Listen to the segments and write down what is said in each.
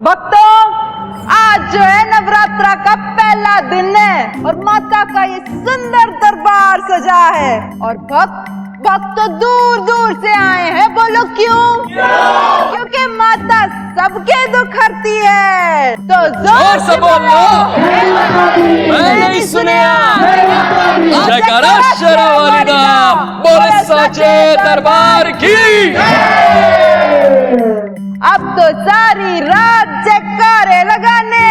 भक्तों, आज जो है नवरात्रा का पहला दिन है और माता का ये सुंदर दरबार सजा है और भक्त तो दूर दूर से आए हैं। बोलो क्यों? क्योंकि माता सबके दुख हरती है। तो जोर से बोलो। मैं नहीं सुनिया। जयकारा शेरावाली दा, बोले साचे दरबार की। अब तो सारी रात जयकारे लगाने।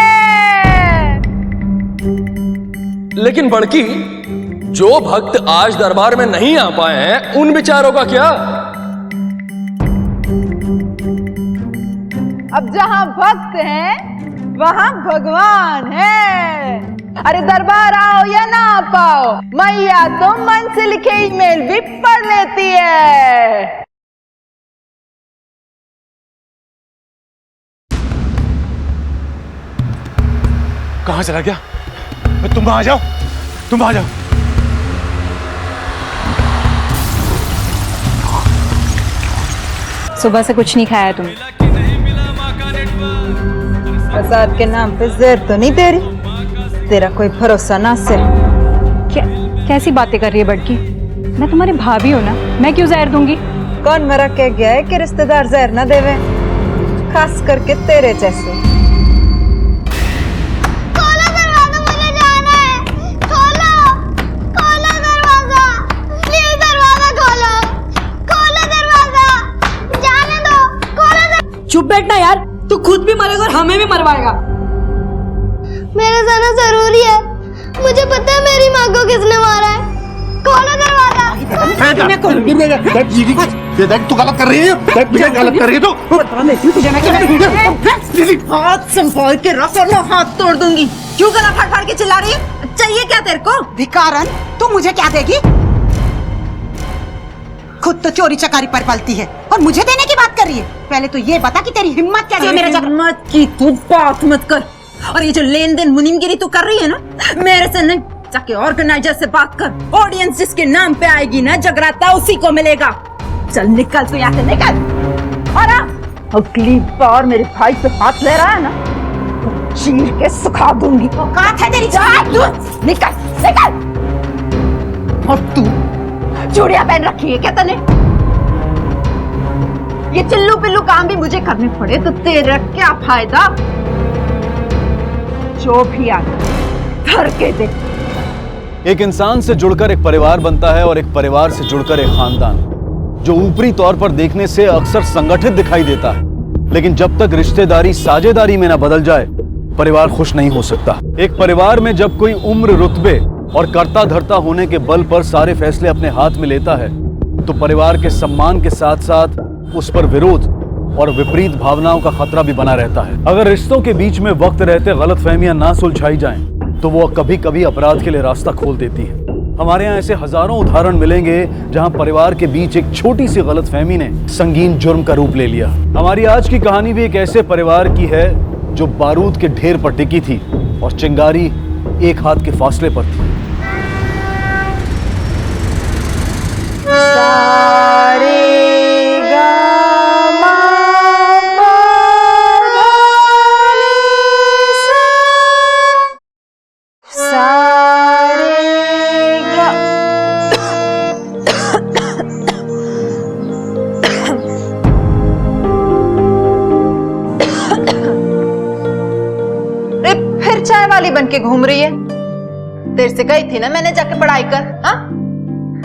लेकिन बड़की, जो भक्त आज दरबार में नहीं आ पाए हैं उन बेचारों का क्या? अब जहां भक्त हैं वहां भगवान है। अरे दरबार आओ या ना पाओ, मैया तो मन से लिखे ईमेल भी पढ़ लेती है। कहां चला गया? तुम आ जाओ, तुम आ जाओ। सुबह से कुछ नहीं खाया तुमने? प्रसाद के नाम पे जहर तो नहीं दे रही? तेरा कोई भरोसा ना सिर। कैसी बातें कर रही है बड़की? मैं तुम्हारी भाभी हूँ ना, मैं क्यों जहर दूंगी? कौन मरा कह गया है कि रिश्तेदार जहर ना देवे, खास करके तेरे जैसे। खोलो दरवाजा, मुझे जाना है। खोलो खोलो दरवाजा, प्लीज दरवाजा खोलो। खोलो दरवाजा, जाने दो। खोलो। चुप बैठना यार, तू खुद भी मरेगा और हमें भी मरवाएगा। मेरा जाना जरूरी है, मुझे पता है मेरी माँ को किसने मारा है। खोलो दरवाजा। तू गलत कर रही है, गलत कर रही है तू। हाथ संभाल के रख वरना हाथ तोड़ दूंगी। क्यों गला फाड़ फाड़ के चिल्ला रही है? चाहिए क्या तेरे को? भिखारन, तू मुझे क्या देगी? खुद तो चोरी चकारी पर पलती है और मुझे देने की बात कर रही है। पहले तो ये बता कि तेरी हिम्मत कैसे है मेरे जगह? हिम्मत की तू बात मत कर। और ये जो लेन देन मुनीमगिरी तू कर रही है ना, मेरे से नहीं, जाके ऑर्गेनाइजर से बात कर। ऑडियंस जिसके नाम पे आएगी ना जगराता, उसी को मिलेगा। चल निकल तू यहाँ से, निकल। और अगली बार मेरे भाई पे हाथ ले रहा है ना, तो चीर के सुखा दूंगी। औकात है तेरी? निकल निकल। और तू चूड़ियां पहन रखी है क्या तने? ये चिल्लू पिल्लू काम भी मुझे करने पड़े तो तेरा क्या फायदा? जो भी आ धर के दे। एक इंसान से जुड़कर एक परिवार बनता है और एक परिवार से जुड़कर एक खानदान, जो ऊपरी तौर पर देखने से अक्सर संगठित दिखाई देता है, लेकिन जब तक रिश्तेदारी साझेदारी में न बदल जाए परिवार खुश नहीं हो सकता। एक परिवार में जब कोई उम्र, रुतबे और कर्ता धर्ता होने के बल पर सारे फैसले अपने हाथ में लेता है तो परिवार के सम्मान के साथ साथ उस पर विरोध और विपरीत भावनाओं का खतरा भी बना रहता है। अगर रिश्तों के बीच में वक्त रहते गलतफहमियां ना सुलझाई जाएं तो वो कभी कभी अपराध के लिए रास्ता खोल देती है। हमारे यहाँ ऐसे हजारों उदाहरण मिलेंगे जहां परिवार के बीच एक छोटी सी गलतफहमी ने संगीन जुर्म का रूप ले लिया। हमारी आज की कहानी भी एक ऐसे परिवार की है जो बारूद के ढेर पर टिकी थी और चिंगारी एक हाथ के फासले पर थी। चाय वाली बन के घूम रही है। देर से गई थी ना मैंने जाके पढ़ाई कर। हाँ?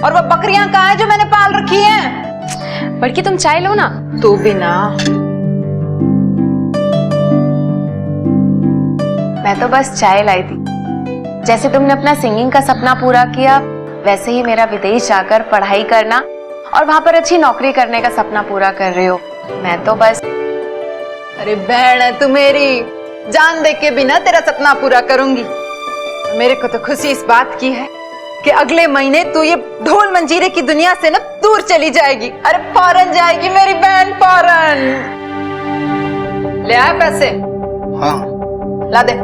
और वो बकरियां कहाँ है जो मैंने पाल रखी हैं? बड़की तुम चाय लो ना। तू भी ना। मैं तो बस चाय लाई थी। जैसे तुमने अपना सिंगिंग का सपना पूरा किया, वैसे ही मेरा विदेश जाकर पढ़ाई करना और वहां पर अच्छी नौकरी करने का सपना पूरा कर रही हो। मैं तो बस। अरे बहन है तू मेरी, जान दे के भी ना तेरा सपना पूरा करूंगी। मेरे को तो खुशी इस बात की है कि अगले महीने तू ये ढोल मंजीरे की दुनिया से ना दूर चली जाएगी। अरे फौरन जाएगी मेरी बहन, फौरन। ले आए पैसे? हाँ। ला दे।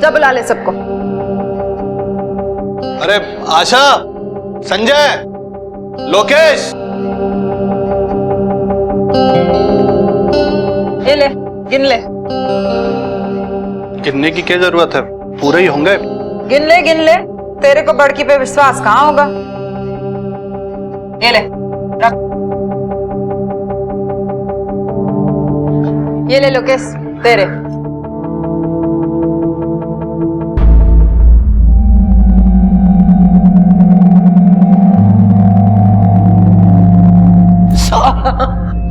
जा बुला ले सबको। अरे आशा, संजय, लोकेश, ये ले, गिन ले। गिनने की क्या जरूरत है, पूरे ही होंगे। गिन ले। तेरे को बड़की पे विश्वास कहाँ होगा। ये ले, रख। ये ले लोकेश, तेरे।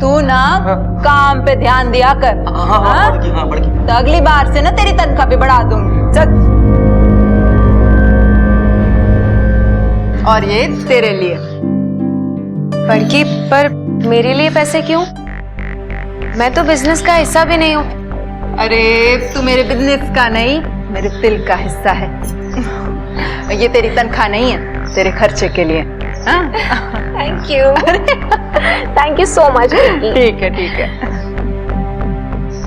तू ना काम पे ध्यान दिया कर। हाँ? तो अगली बार से ना तेरी तनख्वाह भी बढ़ा दूंगी। चल। और ये तेरे लिए। बड़की, पर मेरे लिए पैसे क्यों? मैं तो बिजनेस का हिस्सा भी नहीं हूँ। अरे तू मेरे बिजनेस का नहीं, मेरे दिल का हिस्सा है। ये तेरी तनख्वाह नहीं है, तेरे खर्चे के लिए। Thank you so much. ठीक है।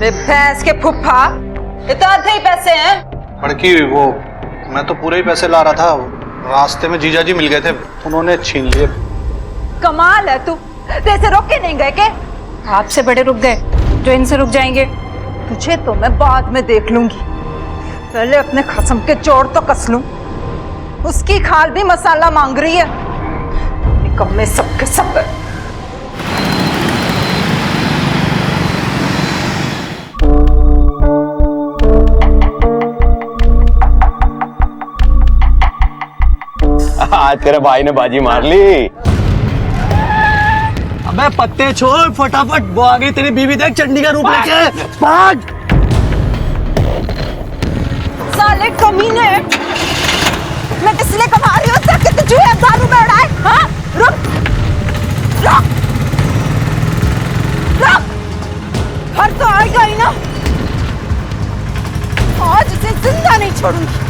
रे भैंस के फुफ्फा, ये तो आधे ही पैसे हैं। बड़की, वो मैं तो पूरे ही पैसे ला रहा था, रास्ते में जीजा जी मिल गए थे, उन्होंने छीन लिए। कमाल है तू, तेरे रोक के नहीं गए के? आपसे बड़े रुक गए जो इनसे रुक जाएंगे। तुझे तो मैं बाद में देख लूंगी, पहले अपने खसम के चोर तो कस लूं। उसकी खाल भी मसाला मांग रही है। निकम्मे सबके सब। आज तेरे भाई ने बाजी मार ली। अबे पत्ते छोड़, फटाफट वो आ गई तेरी बीवी, देख चंडी का रूप लेके। भाग। साले कमीने, मैं इसलिए कमा रही हूँ ताकि तुझे दारू में उड़ाए। हाँ? रुक। हर तो आएगा ही ना, आज इसे जिंदा नहीं छोड़ूंगी।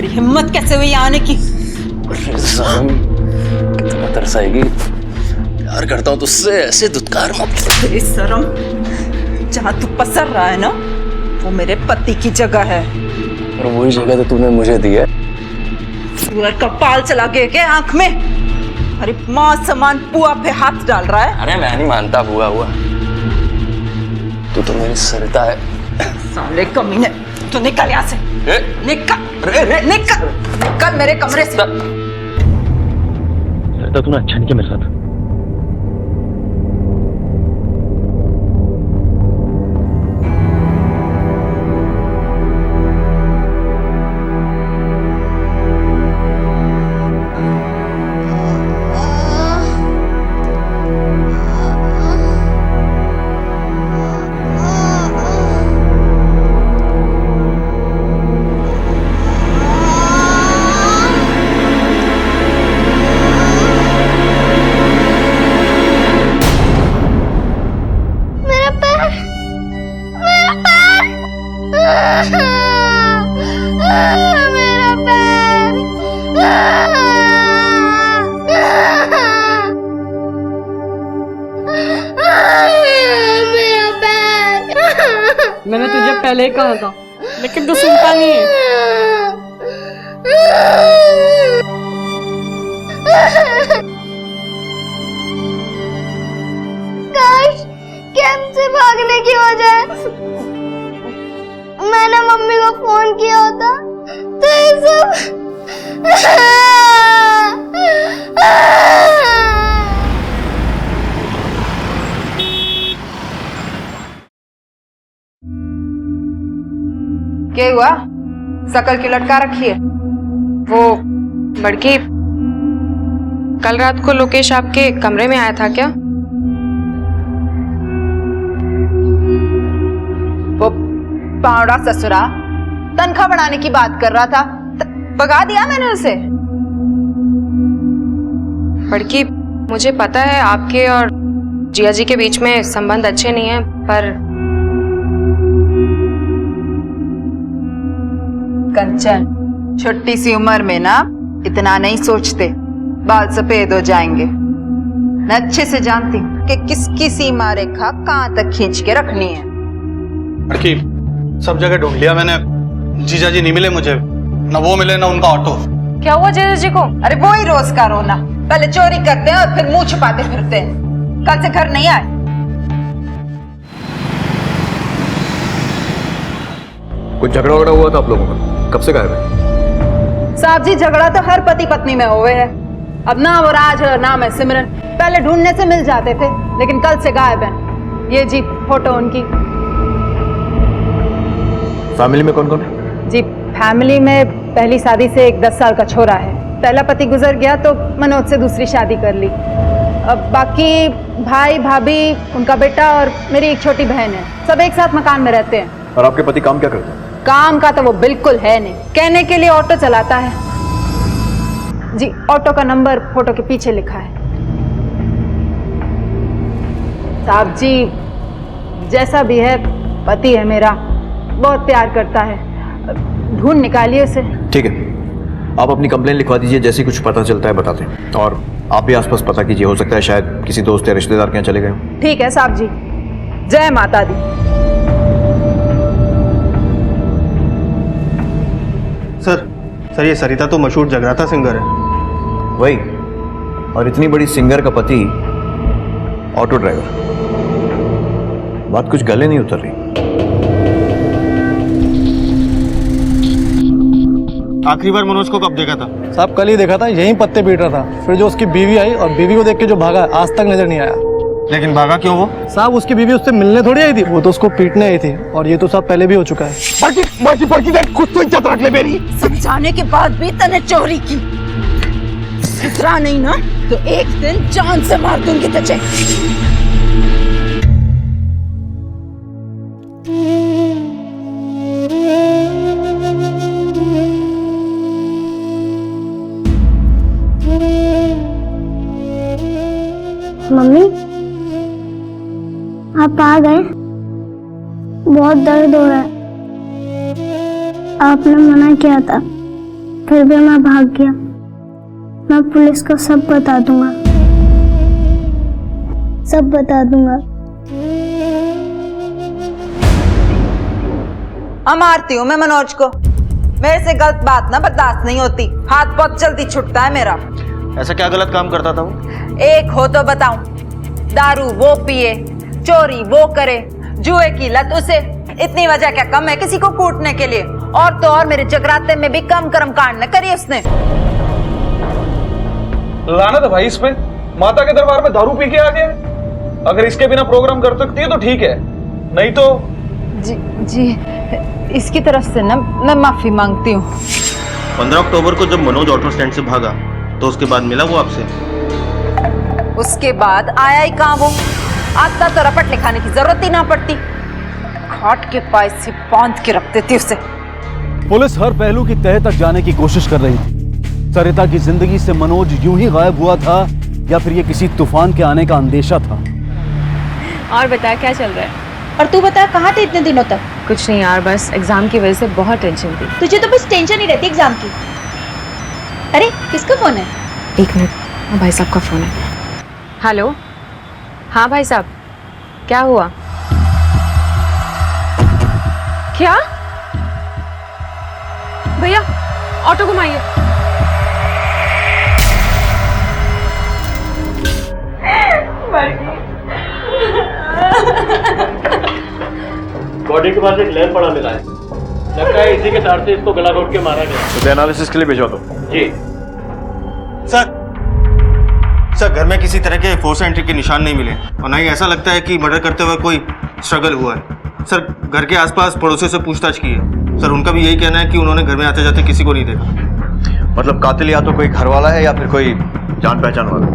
हिम्मत कैसे हुई आने की? कितना तरस आएगी, प्यार करता हूँ तुझसे, ऐसे दुत्कार मत। तेरी शर्म, जहाँ तू पसर रहा है ना, वो मेरे पति की जगह है। और वही जगह तो तूने मुझे दी है। सूअर का पाल चला गया क्या आंख में? अरे माँ समान पुआ पे हाथ डाल रहा है। अरे मैं नहीं मानता हुआ तू तो मेरी सरिता है। साले कमीने, तू निकल यहाँ से। निकल मेरे कमरे से। तूने अच्छा नहीं किया मेरे साथ। मैंने तुझे पहले ही कहा था, लेकिन तू सुनता नहीं है। काश कैंप से भागने की वजह मैंने मम्मी को फोन किया होता तो ये सब क्या हुआ? शकल की लटका रखी है? वो बड़की, कल रात को लोकेश आपके कमरे में आया था क्या? वो पावड़ा ससुरा तनख्वाह बढ़ाने की बात कर रहा था, भगा दिया मैंने उसे। बड़की, मुझे पता है आपके और जिया जी के बीच में संबंध अच्छे नहीं हैं, पर कंचन, छोटी सी उम्र में ना इतना नहीं सोचते, बाल सफेद हो जाएंगे। मैं अच्छे से जानती हूँ कि किसकी सीमा रेखा कहाँ तक खींच के रखनी है। लड़की, सब जगह ढूंढ लिया मैंने, जीजा जी नहीं मिले मुझे, ना वो मिले ना उनका ऑटो। क्या हुआ जीजा जी को? अरे वो ही रोज का रोना, पहले चोरी करते हैं और फिर मुंह छुपाते फिरते हैं। कल से घर नहीं आए। कुछ झगड़ा वगड़ा हुआ था आप लोगों का? कब से गायब है? साहब जी, झगड़ा तो हर पति पत्नी में हुए है। अब ना वो राज है ना मैं सिमरन, पहले ढूंढने से मिल जाते थे, लेकिन कल से गायब है। ये जी फोटो उनकी। फैमिली में कौन कौन है? जी फैमिली में पहली शादी से एक 10 साल का छोरा है। पहला पति गुजर गया तो मनोज से दूसरी शादी कर ली। अब बाकी भाई भाभी, उनका बेटा और मेरी एक छोटी बहन है। सब एक साथ मकान में रहते हैं। और आपके पति काम क्या करते हैं? काम का तो वो बिल्कुल है नहीं, कहने के लिए ऑटो चलाता है। जी ऑटो का नंबर फोटो के पीछे लिखा है। साहब जी, जैसा भी है पति है मेरा, बहुत प्यार करता है, ढूंढ निकालिए उसे। ठीक है, आप अपनी कंप्लेन लिखवा दीजिए, जैसे कुछ पता चलता है बताते हैं। और आप भी आसपास पता कीजिए, हो सकता है शायद किसी दोस्त या रिश्तेदार के यहाँ चले गए हों। ठीक है साहब जी, जय माता दी। सर ये सरिता तो मशहूर जगराता सिंगर है। वही, और इतनी बड़ी सिंगर का पति ऑटो ड्राइवर। बात कुछ गले नहीं उतर रही। आखिरी बार मनोज को कब देखा था? साहब कल ही देखा था, यहीं पत्ते पीट रहा था। फिर जो उसकी बीवी आई और बीवी को देख के जो भागा, आज तक नजर नहीं आया। लेकिन भागा क्यों वो? साहब उसकी बीवी उससे मिलने थोड़ी आई थी, वो तो उसको पीटने आई थी। और ये तो साहब पहले भी हो चुका है। कुछ तो इज्जत रख ले मेरी। समझाने के बाद भी तने चोरी की। सुधरा नहीं ना तो एक दिन जान से मार दूंगी तुझे। मम्मी, आप आ गए? बहुत दर्द हो रहा है। आपने मना किया था, फिर भी मैं भाग गया। मैं पुलिस को सब बता दूंगा, सब बता दूंगा। मारती हूँ मैं मनोज को, मेरे से गलत बात ना बर्दाश्त नहीं होती। हाथ बहुत जल्दी छुटता है मेरा। ऐसा क्या गलत काम करता था वो? एक हो तो बताऊं, दारू वो पिए, चोरी वो करे, जुए की लत उसे। इतनी वजह क्या कम है किसी को कूटने के लिए? और तो और मेरे जगराते में भी कम कर्म कांड न करी उसने। लाना था भाई इस पे, माता के दरबार में दारू पी के आ गया। अगर इसके बिना प्रोग्राम कर सकती है तो ठीक है, नहीं तो। जी इसकी तरफ से ना मैं माफी मांगती हूँ। 15 अक्टूबर को जब मनोज ऑटो स्टैंड से भागा तो उसके बाद मिला वो आपसे? उसके बाद आया ही कहाँ वो? आता तो रपट लिखाने की जरूरत ही ना पड़ती, खाट के पास से बांध के रख देती उसे। पुलिस हर पहलू की तह तक जाने की कोशिश कर रही थी। सरिता की जिंदगी से मनोज यूं ही गायब हुआ था या फिर ये किसी तूफान के आने का अंदेशा था? और बता क्या चल रहा है? और तू बता कहाँ थे इतने दिनों तक? कुछ नहीं यार, बस एग्जाम की वजह से बहुत टेंशन थी। तुझे तो बस टेंशन ही रहती एग्जाम की। अरे किसका फोन है? एक मिनट, हाँ भाई साहब का फोन है। हेलो, हाँ भाई साहब, क्या हुआ? क्या? भैया ऑटो घुमाइए। बॉडी के पास एक लैंप पड़ा मिला है, लगता है इसी के तार से इसको गला घोट के मारा गया। तो एनालिसिस के लिए भेजो तो। जी सर घर में किसी तरह के फोर्स एंट्री के निशान नहीं मिले और ना ही ऐसा लगता है कि मर्डर करते हुए कोई स्ट्रगल हुआ है। सर घर के आसपास पड़ोसियों से पूछताछ की है। सर उनका भी यही कहना है कि उन्होंने घर में आते जाते किसी को नहीं देखा। मतलब कातिल या तो कोई घर वाला है या फिर कोई जान पहचान वाला।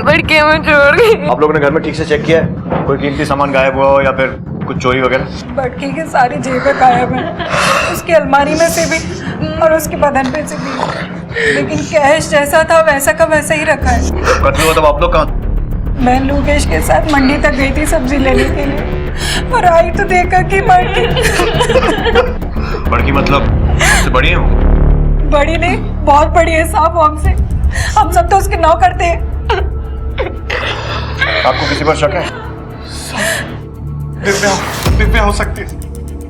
बड़की हमें छोड़ गई। आप लोगों ने घर में ठीक से चेक किया है? कोई कीमती सामान गायब हुआ हो या फिर कुछ चोरी वगैरह? बड़की की सारी जेबें गायब हैं, उसकी अलमारी में से भी और उसके बदन पे से भी, लेकिन कैश जैसा था वैसा का वैसा ही रखा है। कत्ल हुआ तब आप लोग कहाँ? मैं लोकेश के साथ मंडी तक गई थी सब्जी लेने के लिए, और आई तो देखा कि बड़की मतलब उससे बड़ी है वो? बड़ी नहीं, बहुत बड़ी है साहब हमसे। हम सब तो उसके नौ करते हैं। आपको किसी पर शक है? दिव्या हो सकती है।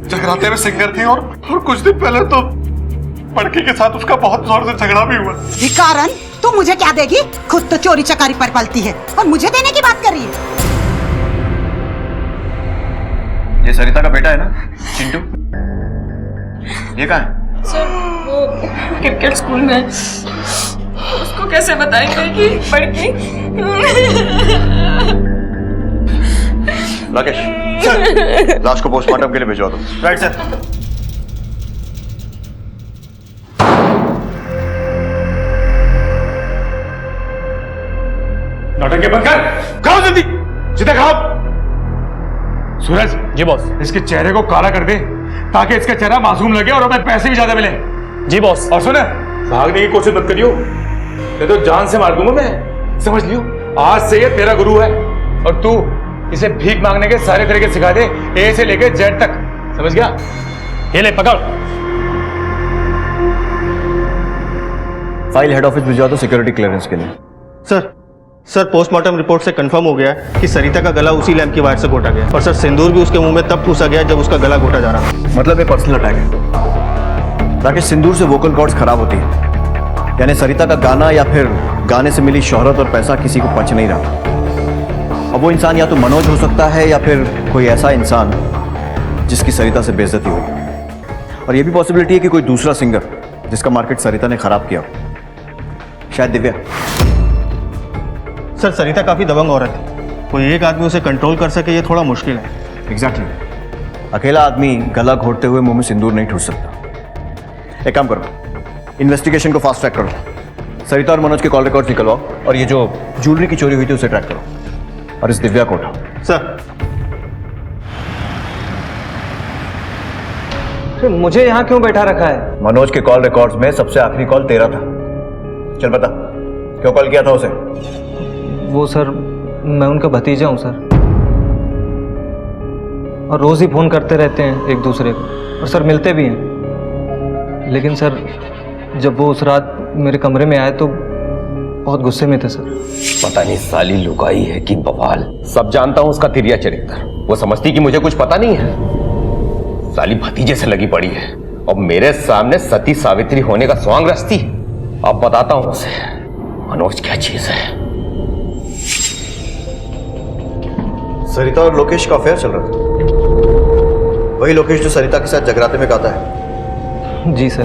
जगराते में सिंगर थी और कुछ दिन पहले तो बड़की के साथ उसका बहुत जोर से झगड़ा भी हुआ। कारण तू मुझे क्या देगी? खुद तो चोरी चकारी पर पलती है और मुझे देने की बात कर रही है। ये सरिता का बेटा है ना, चिंटू? ये कहाँ है? सर वो क्रिकेट स्कूल में, उसको कैसे बताएंगे कि बड़की? राकेश, लाश को पोस्टमार्टम के लिए भिजवा दो। Right sir. नाटक बंद कर, खाओ जल्दी, सीधा खाओ। सूरज। जी बॉस। इसके चेहरे को काला कर दे ताकि इसका चेहरा मासूम लगे और हमें पैसे भी ज्यादा मिले। जी बॉस। और सुन, भागने की कोशिश मत करियो, नहीं तो जान से मार दूंगा मैं। समझ लियो, आज से ये तेरा गुरु है और तू इसे भीख मांगने के सारे तरीके सिखा दे, ए से लेकर जेड तक। समझ गया? ये ले पकड़। फाइल हेड ऑफिस भिजवा दो सिक्योरिटी क्लियरेंस के लिए। सर पोस्टमार्टम रिपोर्ट से कंफर्म हो गया है कि सरिता का गला उसी लैंप की वायर से घोटा गया और सर सिंदूर भी उसके मुंह में तब ठूसा गया जब उसका गला घोटा जा रहा था। मतलब ये पर्सनल अटैक है। राकेश, सिंदूर से वोकल कॉर्ड्स खराब होती है, यानी सरिता का गाना या फिर गाने से मिली शोहरत और पैसा किसी को पच नहीं रहा। अब वो इंसान या तो मनोज हो सकता है या फिर कोई ऐसा इंसान जिसकी सरिता से बेइज्जती हुई, और ये भी पॉसिबिलिटी है कि कोई दूसरा सिंगर जिसका मार्केट सरिता ने खराब किया, शायद दिव्या। सर सरिता काफी दबंग औरत है, कोई एक आदमी उसे कंट्रोल कर सके ये थोड़ा मुश्किल है। एग्जैक्टली। अकेला आदमी गला घोटते हुए मुंह में सिंदूर नहीं ठूस सकता। एक काम करो, इन्वेस्टिगेशन को फास्ट ट्रैक करो, सरिता और मनोज के कॉल रिकॉर्ड्स निकलवाओ और ये जो ज्वेलरी की चोरी हुई थी उसे ट्रैक करो, और इस दिव्या को उठाओ। सर मुझे यहाँ क्यों बैठा रखा है? मनोज के कॉल रिकॉर्ड्स में सबसे आखिरी कॉल तेरा था। चल बता, क्यों कॉल किया था उसे? वो सर, मैं उनका भतीजा हूँ सर, और रोज ही फोन करते रहते हैं एक दूसरे को, और सर मिलते भी हैं। लेकिन सर जब वो उस रात मेरे कमरे में आए तो बहुत गुस्से में थे सर। पता नहीं साली लुगाई है कि बवाल। सब जानता हूं उसका तिरिया चरित्र। वो समझती कि मुझे कुछ पता नहीं है। साली भतीजे से लगी पड़ी है और मेरे सामने सती सावित्री होने का स्वांग रचती। अब बताता हूं उसे मनोज क्या चीज है। सरिता और लोकेश का अफेयर चल रहा था। वही लोकेश जो सरिता के साथ जगराते में गाता है। जी सर।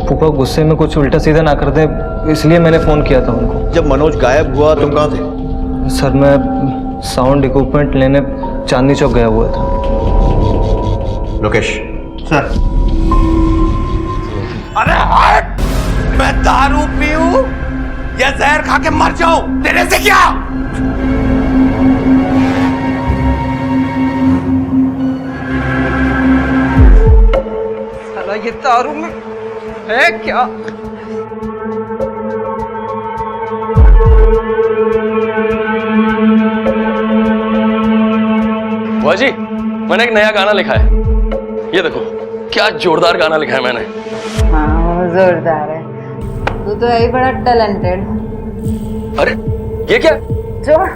फूफा गुस्से में कुछ उल्टा सीधा ना कर दे, इसलिए मैंने फोन किया था उनको। जब मनोज गायब हुआ तुम कहाँ थे? सर मैं साउंड इक्विपमेंट लेने चांदनी चौक गया हुआ था। लोकेश। सर। अरे हट! मैं दारू पीऊं या जहर खा के मर जाऊं, तेरे से क्या? साला ये दारू में है क्या? बुआ जी, मैंने एक नया गाना लिखा है। ये देखो क्या जोरदार गाना लिखा है मैंने। हाँ जोरदार है, तू तो है ही बड़ा टैलेंटेड। अरे ये क्या? छोड़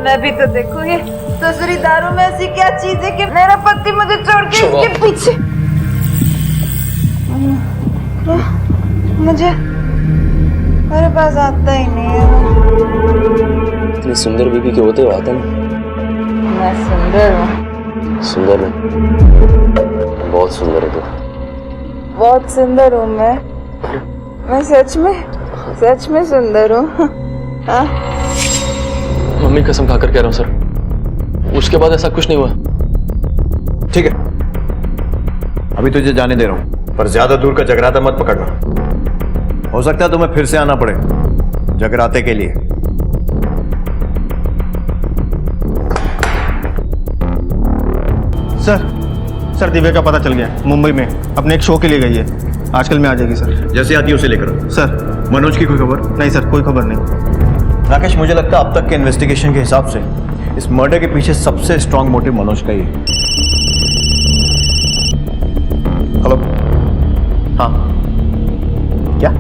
मैं भी तो देखूंगी। दूसरी दारू में ऐसी क्या चीज है कि मेरा पति मुझे छोड़ के इसके पीछे। मुझे मेरे पास आता ही नहीं है। इतनी सुंदर बीबी के होते हो आता ना। मैं सुंदर हूँ। सुंदर नहीं, बहुत सुंदर है तू। बहुत सुंदर हूँ मैं सच में सुंदर हूँ। हाँ? मम्मी कसम खाकर कह रहा हूँ सर, उसके बाद ऐसा कुछ नहीं हुआ। ठीक है, अभी तुझे जाने दे रहा हूं, पर ज्यादा दूर का जगराता मत पकड़ना। हो सकता है तुम्हें फिर से आना पड़े जगराते के लिए। सर दिव्या का पता चल गया, मुंबई में अपने एक शो के लिए गई है, आजकल में आ जाएगी सर। जैसे आती है उसे लेकर आओ। सर मनोज की कोई खबर? नहीं सर, कोई खबर नहीं। राकेश, मुझे लगता है अब तक के इन्वेस्टिगेशन के हिसाब से इस मर्डर के पीछे सबसे स्ट्रांग मोटिव मनोज का ही है। हेलो। हाँ क्या?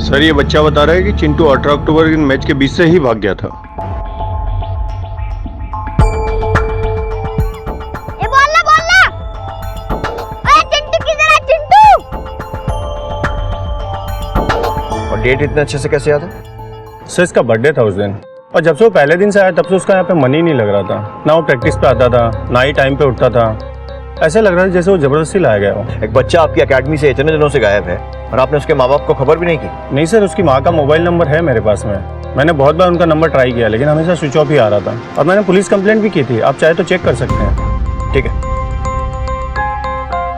सर ये बच्चा बता रहा है कि चिंटू 18 अक्टूबर के मैच के बीच से ही भाग गया था। ये बोलना अरे चिंटू किधर है चिंटू? और डेट इतने अच्छे से कैसे याद है? सर इसका बर्थडे था उस दिन, और जब से वो पहले दिन से आया तब से उसका यहाँ पे मन ही नहीं लग रहा था। ना वो प्रैक्टिस पे आता था, ना ही टाइम पे उठता था। ऐसे लग रहा था जैसे वो जबरदस्ती लाया गया हो। एक बच्चा आपकी एकेडमी से इतने दिनों से गायब है और आपने उसके माँ बाप को खबर भी नहीं की? नहीं सर, उसकी माँ का मोबाइल नंबर है मेरे पास में। मैंने बहुत बार उनका नंबर ट्राई किया, लेकिन हमेशा स्विच ऑफ ही आ रहा था। और मैंने पुलिस कंप्लेंट भी की थी, आप चाहे तो चेक कर सकते हैं। ठीक है।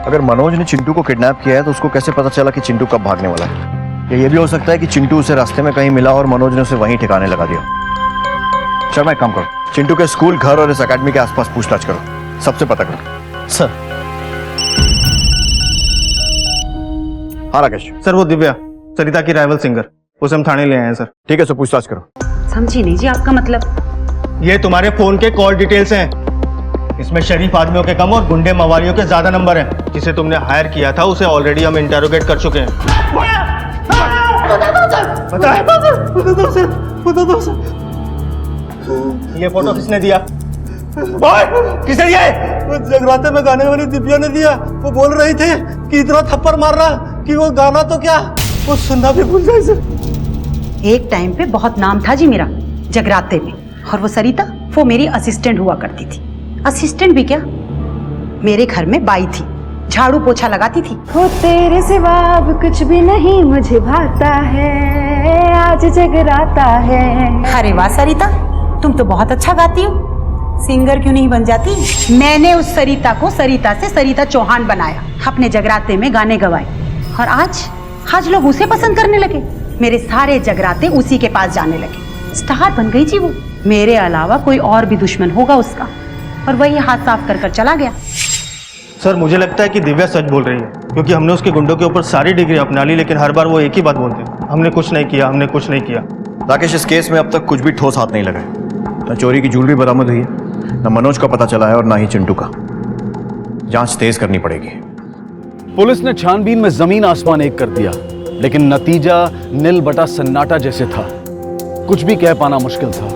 अगर मनोज ने चिंटू को किडनैप किया है तो उसको कैसे पता चला कि चिंटू कब भागने वाला है? या ये भी हो सकता है कि चिंटू उसे रास्ते में कहीं मिला और मनोज ने उसे वहीं ठिकाने लगा दिया। शर्मा, एक काम करो, चिंटू के स्कूल, घर और इस अकेडमी के आसपास पूछताछ करो, सबसे पता करो। सर। हाँ राकेश। सर वो दिव्या, सरिता की राइवल सिंगर, उसे हम थाने ले आए हैं सर। ठीक है, सर पूछताछ करो। समझी नहीं जी आपका मतलब? ये तुम्हारे फोन के कॉल डिटेल्स हैं। इसमें शरीफ आदमियों के कम और गुंडे मवालियों के ज्यादा नंबर हैं। जिसे तुमने हायर किया था उसे ऑलरेडी हम इंटेरोगेट कर चुके हैं। ये फोटो किसने दिया? किसने दिया? वो जगराते में गाने वाली दिव्या ने दिया। वो बोल रही थे कि इतना थप्पड़ मार रहा कि वो गाना तो क्या, वो सुनना भी भूल जाए सर। एक टाइम पे बहुत नाम था जी मेरा जगराते में, और वो सरिता, वो मेरी असिस्टेंट हुआ करती थी। असिस्टेंट भी क्या, मेरे घर में बाई थी, झाड़ू पोछा लगाती थी। हो तेरे सिवा अब कुछ भी नहीं मुझे भाता है, आज जगराता है। अरे वाह सरिता, तुम तो बहुत अच्छा गाती हो, सिंगर क्यों नहीं बन जाती? मैंने उस सरिता को सरिता से सरिता चौहान बनाया, अपने जगराते में गाने गवाए, और आज लोग उसे पसंद करने लगे। मेरे सारे जगराते उसी के पास जाने लगे, स्टार बन गई जी वो। मेरे अलावा कोई और भी दुश्मन होगा उसका, और वही हाथ साफ कर चला गया। सर मुझे लगता है कि दिव्या सच बोल रही है, क्योंकि हमने उसके गुंडों के ऊपर सारी डिग्री अपना ली, लेकिन हर बार वो एक ही बात बोलते हैं, हमने कुछ नहीं किया, हमने कुछ नहीं किया। राकेश, इस केस में अब तक कुछ भी ठोस हाथ नहीं लगा। न चोरी की ज्वेलरी बरामद हुई है, न मनोज का पता चला है, और न ही चिंटू का। जांच तेज करनी पड़ेगी। पुलिस ने छानबीन में जमीन आसमान एक कर दिया, लेकिन नतीजा नील बटा सन्नाटा जैसे था। कुछ भी कह पाना मुश्किल था।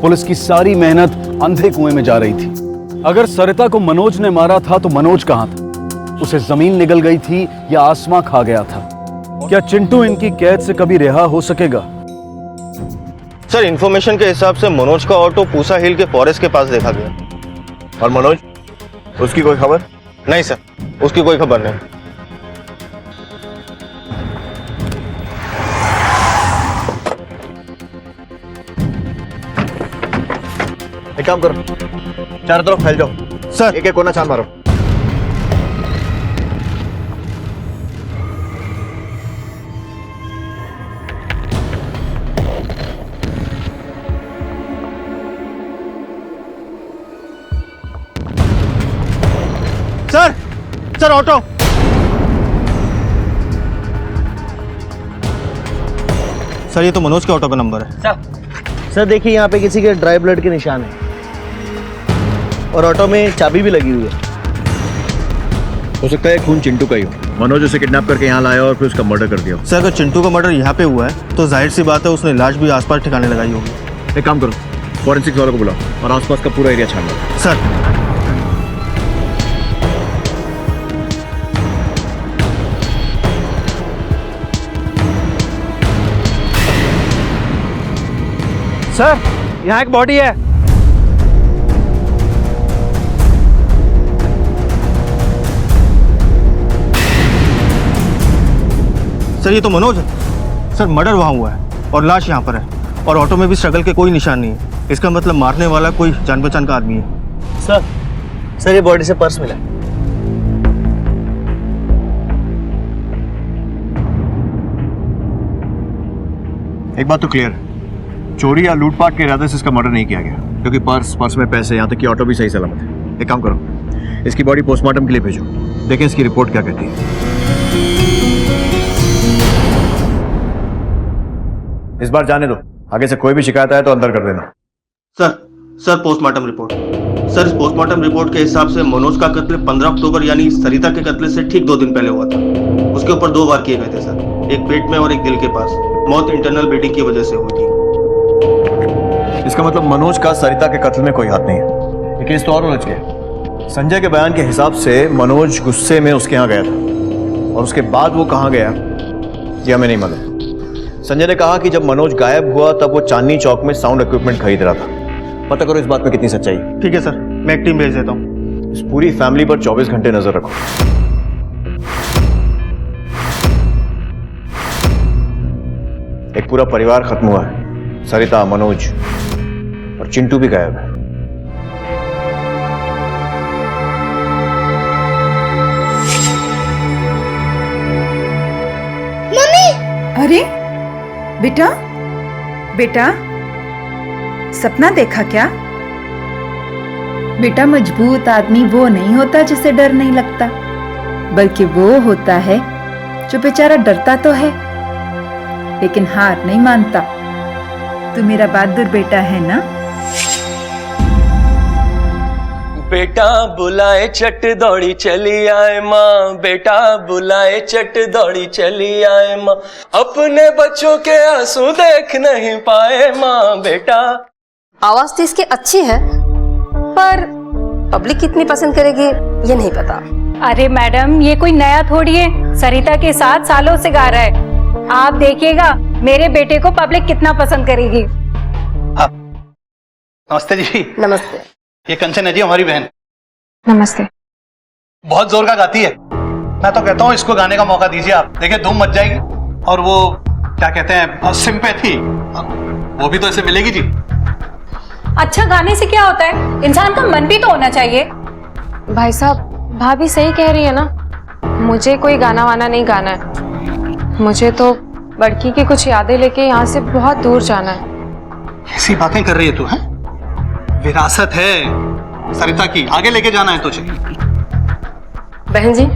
पुलिस की सारी मेहनत अंधे कुएं में जा रही थी। अगर सरिता को मनोज ने मारा था तो मनोज कहां था? उसे जमीन निगल गई थी या आसमां खा गया था? क्या चिंटू इनकी कैद से कभी रिहा हो सकेगा? सर इंफॉर्मेशन के हिसाब से मनोज का ऑटो पूसा हिल के फॉरेस्ट के पास देखा गया। और मनोज, उसकी कोई खबर? नहीं सर, उसकी कोई खबर नहीं। एक काम करो, चारों तरफ फैल जाओ सर, एक एक कोना छान मारो। Sir auto. सर ये तो मनोज के ऑटो का नंबर है। सर देखिए यहाँ पे किसी के ड्राई ब्लड के निशान है, और ऑटो में चाबी भी लगी हुई है। हो सकता है खून चिंटू का ही हो। मनोज उसे किडनैप करके यहाँ लाया और फिर उसका मर्डर कर दिया। सर अगर चिंटू का मर्डर यहाँ पे हुआ है तो जाहिर सी बात है उसने लाश भी आसपास ठिकाने लगाई होगी। एक काम करो, फॉरेंसिक्स वालों को बुलाओ और आसपास का पूरा एरिया छान लो। सर सर यहाँ एक बॉडी है। सर ये तो मनोज है। सर मर्डर वहाँ हुआ है और लाश यहाँ पर है, और ऑटो में भी स्ट्रगल के कोई निशान नहीं है। इसका मतलब मारने वाला कोई जान पहचान का आदमी है। सर ये बॉडी से पर्स मिला है। एक बात तो क्लियर, चोरी या लूटपाट के इरादे से इसका मर्डर नहीं किया गया, क्योंकि पर्स में पैसे, यहाँ तक कि ऑटो भी सही सलामत है। एक काम करो, इसकी बॉडी पोस्टमार्टम के लिए भेजो, देखें इसकी रिपोर्ट क्या कहती है। इस बार जाने दो, आगे से कोई भी शिकायत आए तो अंदर कर देना। Sir postmortem report. सर, इस पोस्टमार्टम रिपोर्ट के हिसाब से मनोज का कत्ल 15 अक्टूबर यानी सरिता के कत्ल से ठीक 2 दिन पहले हुआ था। उसके ऊपर 2 वार किए गए थे सर, एक पेट में और एक दिल के पास। मौत इंटरनल ब्लीडिंग की वजह से हुई थी। इसका मतलब मनोज का सरिता के कत्ल में कोई हाथ नहीं है। ये केस तो और उलझ गया। संजय के बयान के हिसाब से मनोज गुस्से में उसके यहाँ गया था, और उसके बाद वो कहाँ गया ये हमें नहीं मालूम। संजय ने कहा कि जब मनोज गायब हुआ तब वो चांदनी चौक में साउंड इक्विपमेंट खरीद रहा था। पता करो इस बात में कितनी सच्चाई है। ठीक है सर, मैं एक टीम भेज देता हूँ। इस पूरी फैमिली पर 24 घंटे नजर रखो। एक पूरा परिवार खत्म हुआ है, सरिता, मनोज और चिंटू भी गायब है। मम्मी! अरे बेटा सपना देखा क्या? बेटा, मजबूत आदमी वो नहीं होता जिसे डर नहीं लगता, बल्कि वो होता है जो बेचारा डरता तो है लेकिन हार नहीं मानता। तू मेरा बहादुर बेटा है ना? बेटा बुलाए चट दौड़ी चली आए माँ, बेटा बुलाए चट दौड़ी चली आए माँ, अपने बच्चों के आंसू देख नहीं पाए माँ। बेटा आवाज तो इसकी अच्छी है, पर पब्लिक कितनी पसंद करेगी ये नहीं पता। अरे मैडम, ये कोई नया थोड़ी है, सरिता के साथ सालों से गा रहा है। आप देखिएगा मेरे बेटे को पब्लिक कितना पसंद करेगी। नमस्ते जी। नमस्ते। ये कंचन है जी, हमारी बहन। नमस्ते। बहुत जोर का गाती है। मैं तो कहता हूँ इसको गाने का मौका दीजिए आप, देखिए धूम मच जाएगी। और वो क्या कहते हैं, सिंपैथी, वो भी तो ऐसे मिलेगी जी। अच्छा गाने से क्या होता है, इंसान का मन भी तो होना चाहिए। भाई साहब, भाभी सही कह रही है ना, मुझे कोई गाना वाना नहीं गाना है। मुझे तो बड़की की कुछ यादें लेके यहाँ से बहुत दूर जाना है। ऐसी बातें कर रही है तू, है? विरासत है सरिता की, आगे लेके जाना है तुझे। बहन जी,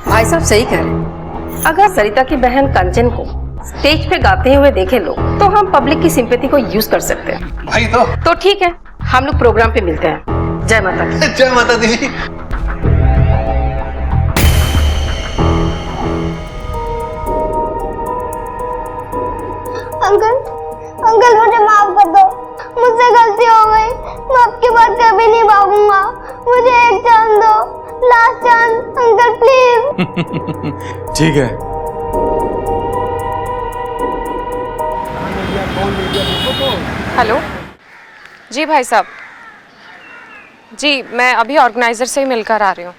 भाई साहब सही कह रहे। अगर सरिता की बहन कंचन को स्टेज पे गाते हुए देखे लोग, तो हम पब्लिक की सिंपैथी को यूज कर सकते हैं। भाई तो ठीक है, हम लोग प्रोग्राम पे मिलते हैं। जय माता दी। जय माता दी जी। अंकल मुझे माफ कर दो, मुझसे गलती हो गई। मैं आपके बाद कभी नहीं भागूंगा। मुझे एक चांस दो, लास्ट चांस अंकल प्लीज। ठीक है। हेलो जी भाई साहब, जी मैं अभी ऑर्गेनाइजर से ही मिलकर आ रही हूँ।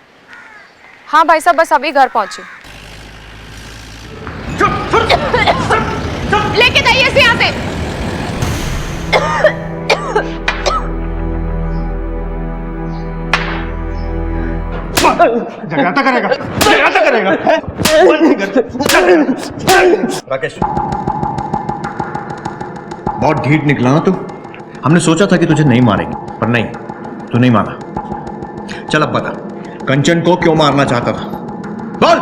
हाँ भाई साहब, बस अभी घर पहुंची। लेके जाइए इसे यहाँ से। जगराता करेगा। राकेश, बहुत ढीठ निकला ना तू। हमने सोचा था कि तुझे नहीं मारेंगे, पर नहीं, तू नहीं माना। चल अब बता, कंचन को क्यों मारना चाहता था? बोल।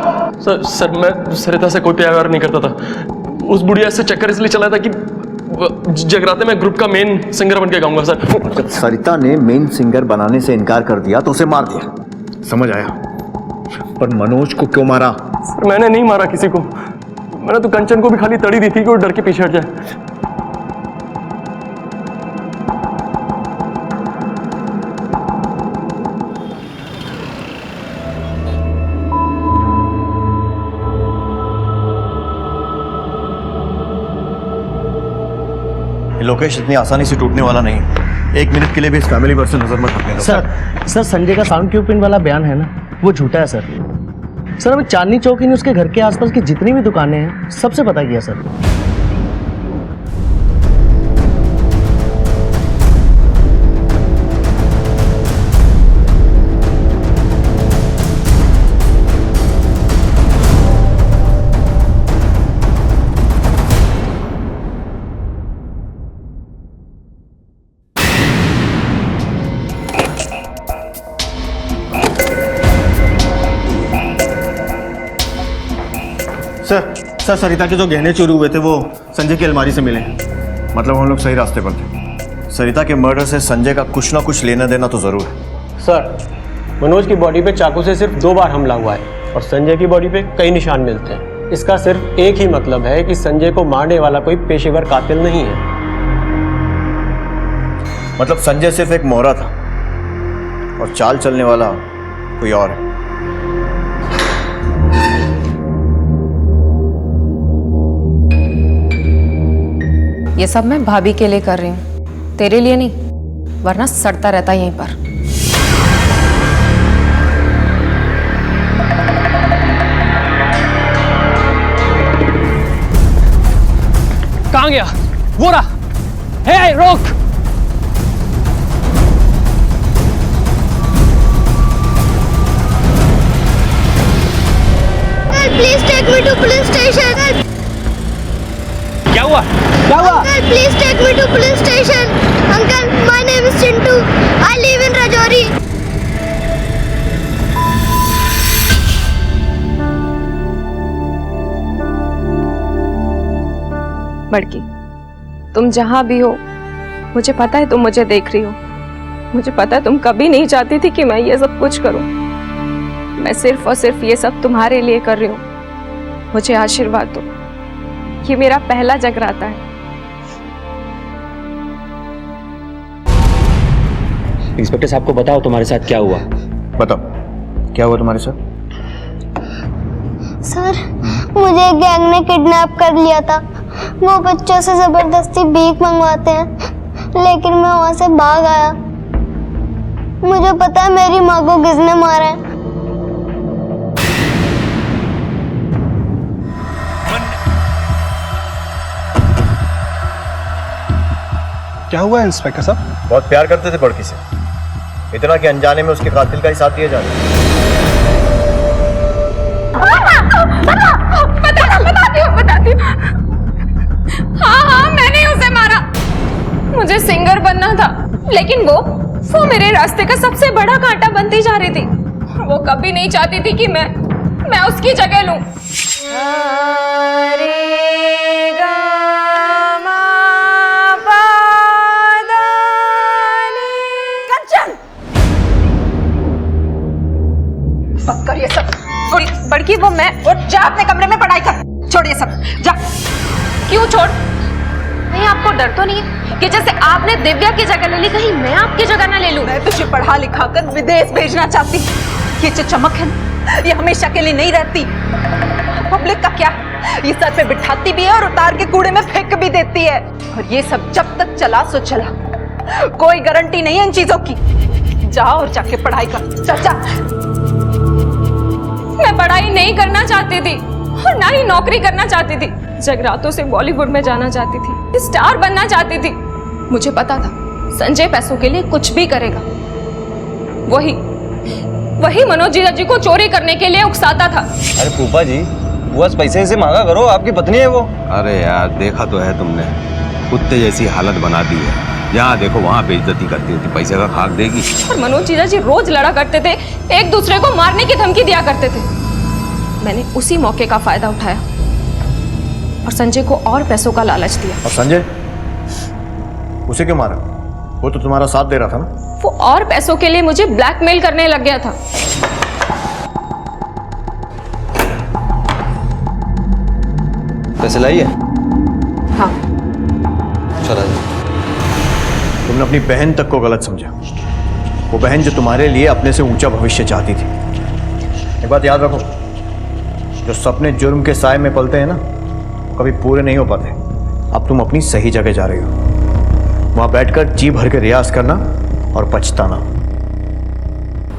सर मैं सरिता से कोई प्यार नहीं करता था। उस बुढ़िया से चक्कर इसलिए चला था कि जगराते में ग्रुप का मेन सिंगर बन के गाऊंगा सर। जब सरिता ने मेन सिंगर बनाने से इनकार कर दिया तो उसे मार दिया, समझ आया? पर मनोज को क्यों मारा? सर मैंने नहीं मारा किसी को, मैंने तो कंचन को भी खाली तड़ी दी थी कि वो डर के पीछे हट जाए। लोकेश इतनी आसानी से टूटने वाला नहीं। एक मिनट के लिए भी इस फैमिली पर से नजर मत हटने दो। सर संजय का साउंड क्यूपिन वाला बयान है ना, वो झूठा है सर। हमें चांदनी चौक ने उसके घर के आसपास की जितनी भी दुकानें हैं सबसे पता किया सर। सर सरिता के जो गहने चोरी हुए थे वो संजय की अलमारी से मिले। मतलब हम लोग सही रास्ते पर थे। सरिता के मर्डर से संजय का कुछ ना कुछ लेना देना तो जरूर है। सर मनोज की बॉडी पे चाकू से सिर्फ 2 बार हमला हुआ है और संजय की बॉडी पे कई निशान मिलते हैं। इसका सिर्फ एक ही मतलब है कि संजय को मारने वाला कोई पेशेवर कातिल नहीं है। मतलब संजय सिर्फ एक मोहरा था और चाल चलने वाला कोई और है। ये सब मैं भाभी के लिए कर रही हूँ, तेरे लिए नहीं, वरना सड़ता रहता यहीं पर। कहाँ गया? वो रहा। हे रोक! Please take me to police station. क्या हुआ? क्या हुआ? Uncle, please take me to police station. Uncle, my name is Chintu. I live in Rajouri. बड़की, तुम जहाँ भी हो, मुझे पता है तुम मुझे देख रही हो। मुझे पता है तुम कभी नहीं चाहती थी कि मैं ये सब कुछ करूं। मैं सिर्फ और सिर्फ ये सब तुम्हारे लिए कर रही हूँ। मुझे आशीर्वाद दो। ये मेरा पहला जगराता है। इंस्पेक्टर साहब को बताओ तुम्हारे साथ क्या हुआ। बताओ क्या हुआ तुम्हारे साथ? सर, मुझे एक गैंग ने किडनैप कर लिया था। वो बच्चों से जबरदस्ती भीख मंगवाते हैं, लेकिन मैं वहां से भाग आया। मुझे पता है मेरी माँ को किसने मारा है। क्या हुआ इंस्पेक्टर साहब? बहुत प्यार करते थे बड़की से, इतना कि अनजाने में उसके कातिल का ही साथ दिया जा रहा है। बताती हूँ। हाँ, मैंने उसे मारा। मुझे सिंगर बनना था, लेकिन वो मेरे रास्ते का सबसे बड़ा कांटा बनती जा रही थी। वो कभी नहीं चाहती थी कि मैं उसकी जगह लूं। कर ये सब। बड़की वो मैं और जा अपने कमरे में पढ़ाई कर। छोड़ ये सब, जा। क्यों छोड़? नहीं, आपको डर तो नहीं है कि जैसे आपने दिव्या की जगह ले ली, कहीं मैं आपकी जगह ना ले लूं? मैं तुझे पढ़ा लिखा कर विदेश भेजना चाहती। ये जो चमक है ना, ये हमेशा के लिए नहीं रहती। पब्लिक का क्या, ये सर पे बिठाती भी है और उतार के कूड़े में फेंक भी देती है। और ये सब जब तक चला सो चला, कोई गारंटी नहीं है इन चीजों की। जा और जाके पढ़ाई कर। चल जा। मैं पढ़ाई नहीं करना चाहती थी और ना ही नौकरी करना चाहती थी। जगरातों से बॉलीवुड में जाना चाहती थी, स्टार बनना चाहती थी। मुझे पता था संजय पैसों के लिए कुछ भी करेगा। वही मनोज जी को चोरी करने के लिए उकसाता था। अरे फूफा जी, बस पैसे से मांगा करो, आपकी पत्नी है वो। अरे यार, देखा तो है तुमने, कुत्ते जैसी हालत बना दी है। जहाँ देखो वहाँ बेइज्जती करती होती, पैसे का खाक देगी। और मनोज जी रोज लड़ा करते थे, एक दूसरे को मारने की धमकी दिया करते थे। मैंने उसी मौके का फायदा उठाया और संजय को और पैसों का लालच दिया। और संजय उसे क्यों मारा? वो तो तुम्हारा साथ दे रहा था ना। वो और पैसों के लिए मुझे ब्लैकमेल करने लग गया था। पैसे लाइए? हाँ। चला जाए। तुमने अपनी बहन तक को गलत समझा। वो बहन जो तुम्हारे लिए अपने से ऊंचा भविष्य चाहती थी। एक बात याद रखो, जो सपने जुर्म के साए में पलते हैं ना, कभी पूरे नहीं हो पाते। अब तुम अपनी सही जगह जा रही हो, वहां बैठकर जी भर के रियाज करना और पछताना।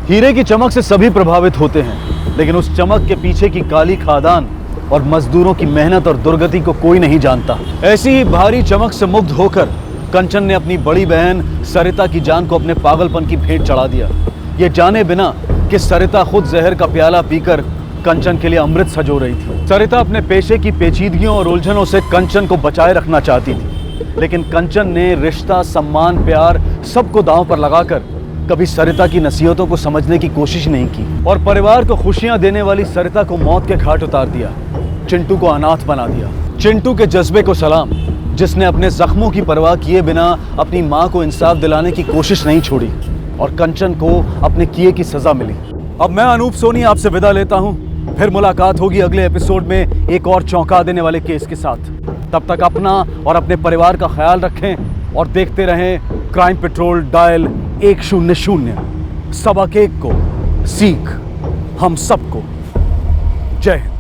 हीरे की चमक से सभी प्रभावित होते हैं, लेकिन उस चमक के पीछे की काली खादान और मजदूरों की मेहनत और दुर्गति को कोई नहीं जानता। ऐसी ही भारी चमक से मुग्ध होकर कंचन ने अपनी बड़ी बहन सरिता की जान को अपने पागलपन की भेंट चढ़ा दिया, ये जाने बिना कि सरिता खुद जहर का प्याला पीकर कंचन के लिए अमृत सजो रही थी। सरिता अपने पेशे की पेचीदगियों और उलझनों से कंचन को बचाए रखना चाहती थी, लेकिन कंचन ने रिश्ता, सम्मान, प्यार सबको दांव पर लगाकर कभी सरिता की नसीहतों को समझने की कोशिश नहीं की और परिवार को खुशियां देने वाली सरिता को मौत के घाट उतार दिया। चिंटू को अनाथ बना दिया। चिंटू के जज्बे को सलाम, जिसने अपने जख्मों की परवाह किए बिना अपनी माँ को इंसाफ दिलाने की कोशिश नहीं छोड़ी और कंचन को अपने किए की सजा मिली। अब मैं अनूप सोनी आपसे विदा लेता हूँ। फिर मुलाकात होगी अगले एपिसोड में एक और चौंका देने वाले केस के साथ। तब तक अपना और अपने परिवार का ख्याल रखें और देखते रहें क्राइम पेट्रोल डायल 100। सबक एक को सीख हम सबको। जय हिंद।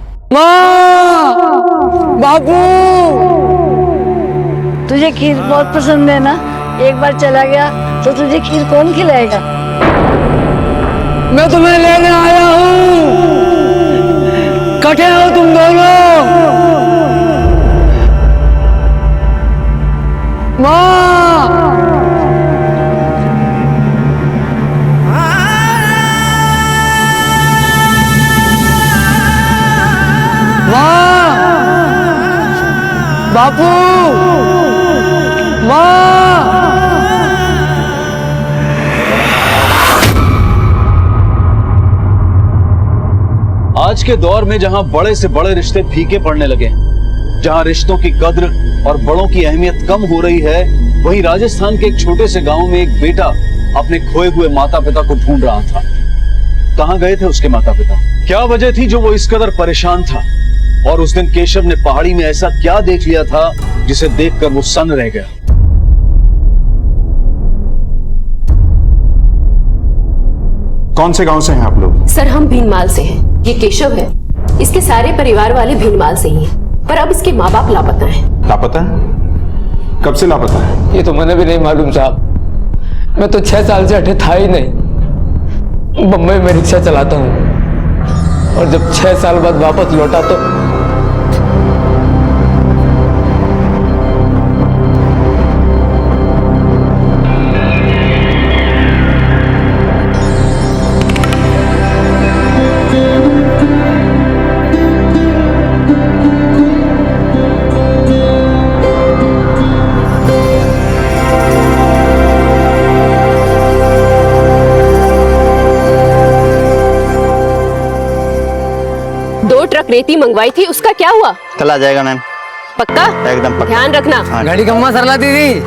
बाबू, तुझे खीर बहुत पसंद है ना? एक बार चला गया तो तुझे खीर कौन खिलाएगा? मैं तुम्हें लेने आया हूँ। कटे हो तुम दोनों? माँ, बापू, माँ। आज के दौर में जहां बड़े से बड़े रिश्ते फीके पड़ने लगे, जहां रिश्तों की कद्र और बड़ों की अहमियत कम हो रही है, वहीं राजस्थान के एक छोटे से गांव में एक बेटा अपने खोए हुए माता पिता को ढूंढ रहा था। कहां गए थे उसके माता पिता? क्या वजह थी जो वो इस कदर परेशान था? और उस दिन केशव ने पहाड़ी में ऐसा क्या देख लिया था जिसे देखकर वो सन्न रह गया? कौन से गांव से हैं आप लोग? सर, हम भीनमाल से हैं। ये केशव है, इसके सारे परिवार वाले भीनमाल से ही हैं, पर अब इसके माँ बाप लापता हैं। लापता है? कब से लापता है? ये तो मुझे भी नहीं मालूम साहब। मैं तो 6 साल से हटे था ही नहीं। बम्बई में रिक्शा चलाता हूँ और जब 6 साल बाद वापस लौटा तो रेती मंगवाई थी, उसका क्या हुआ? कल आ जाएगा मैम। पक्का? एकदम पक्का। ध्यान रखना। घड़ी खम्मा सरला दीदी।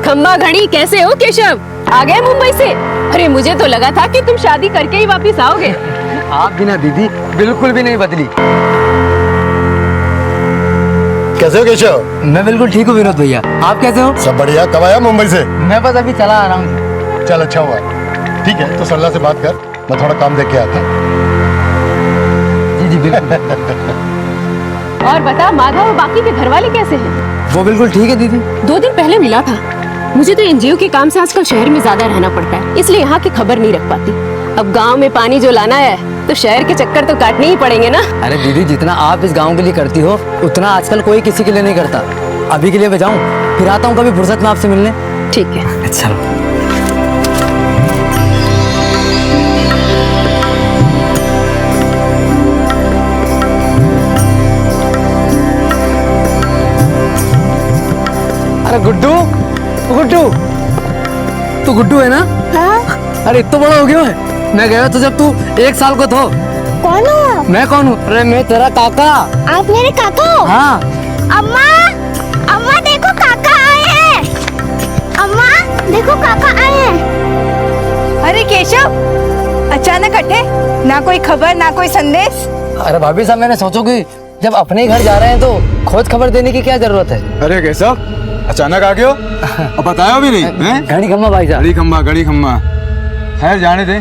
खम्मा घड़ी कैसे हो केशव? आ गए मुंबई से? अरे मुझे तो लगा था कि तुम शादी करके ही वापस आओगे। आप भी ना दीदी, बिल्कुल भी नहीं बदली। कैसे हो केशव? मैं बिल्कुल ठीक हूँ विनोद भैया, आप कैसे हो? सब बढ़िया। कब आया मुंबई से? मैं बस अभी चला आ रहा हूँ। चल अच्छा हुआ। ठीक है, तो सरला से बात कर, मैं थोड़ा काम देख के आता। जी बिल्कुल। और बता माधव और बाकी के घर वाले कैसे हैं? वो बिल्कुल ठीक है दीदी। 2 दिन पहले मिला था। मुझे तो एनजीओ के काम से आजकल शहर में ज्यादा रहना पड़ता है, इसलिए यहाँ की खबर नहीं रख पाती। अब गांव में पानी जो लाना है तो शहर के चक्कर तो काटने ही पड़ेंगे ना। अरे दीदी, जितना आप इस गाँव के लिए करती हो उतना आजकल कोई किसी के लिए नहीं करता। अभी के लिए मैं जाऊँ, फिर आता हूँ कभी फुर्सत में आपसे मिलने। ठीक है। अच्छा। गुड्डू, गुड्डू, तू गुड्डू है ना? हाँ? अरे इतना बड़ा हो गया है। मैं गया तो जब तू 1 साल को तो। कौन हो? मैं कौन हूँ? अरे मैं तेरा काका। आप मेरे काका हो? हाँ। अम्मा, अम्मा देखो काका आए हैं। अम्मा देखो काका आए हैं। अरे केशव, अचानक हटे, ना कोई खबर ना कोई संदेश। अरे भाभी साहब, मैंने सोचो कि जब अपने घर जा रहे हैं तो खोज खबर देने की क्या जरूरत है? अरे केशव, अचानक आ गए हो? अब बताया भी नहीं हैं? घड़ी खम्मा भाई साहब। घड़ी खम्मा। खैर जाने दे।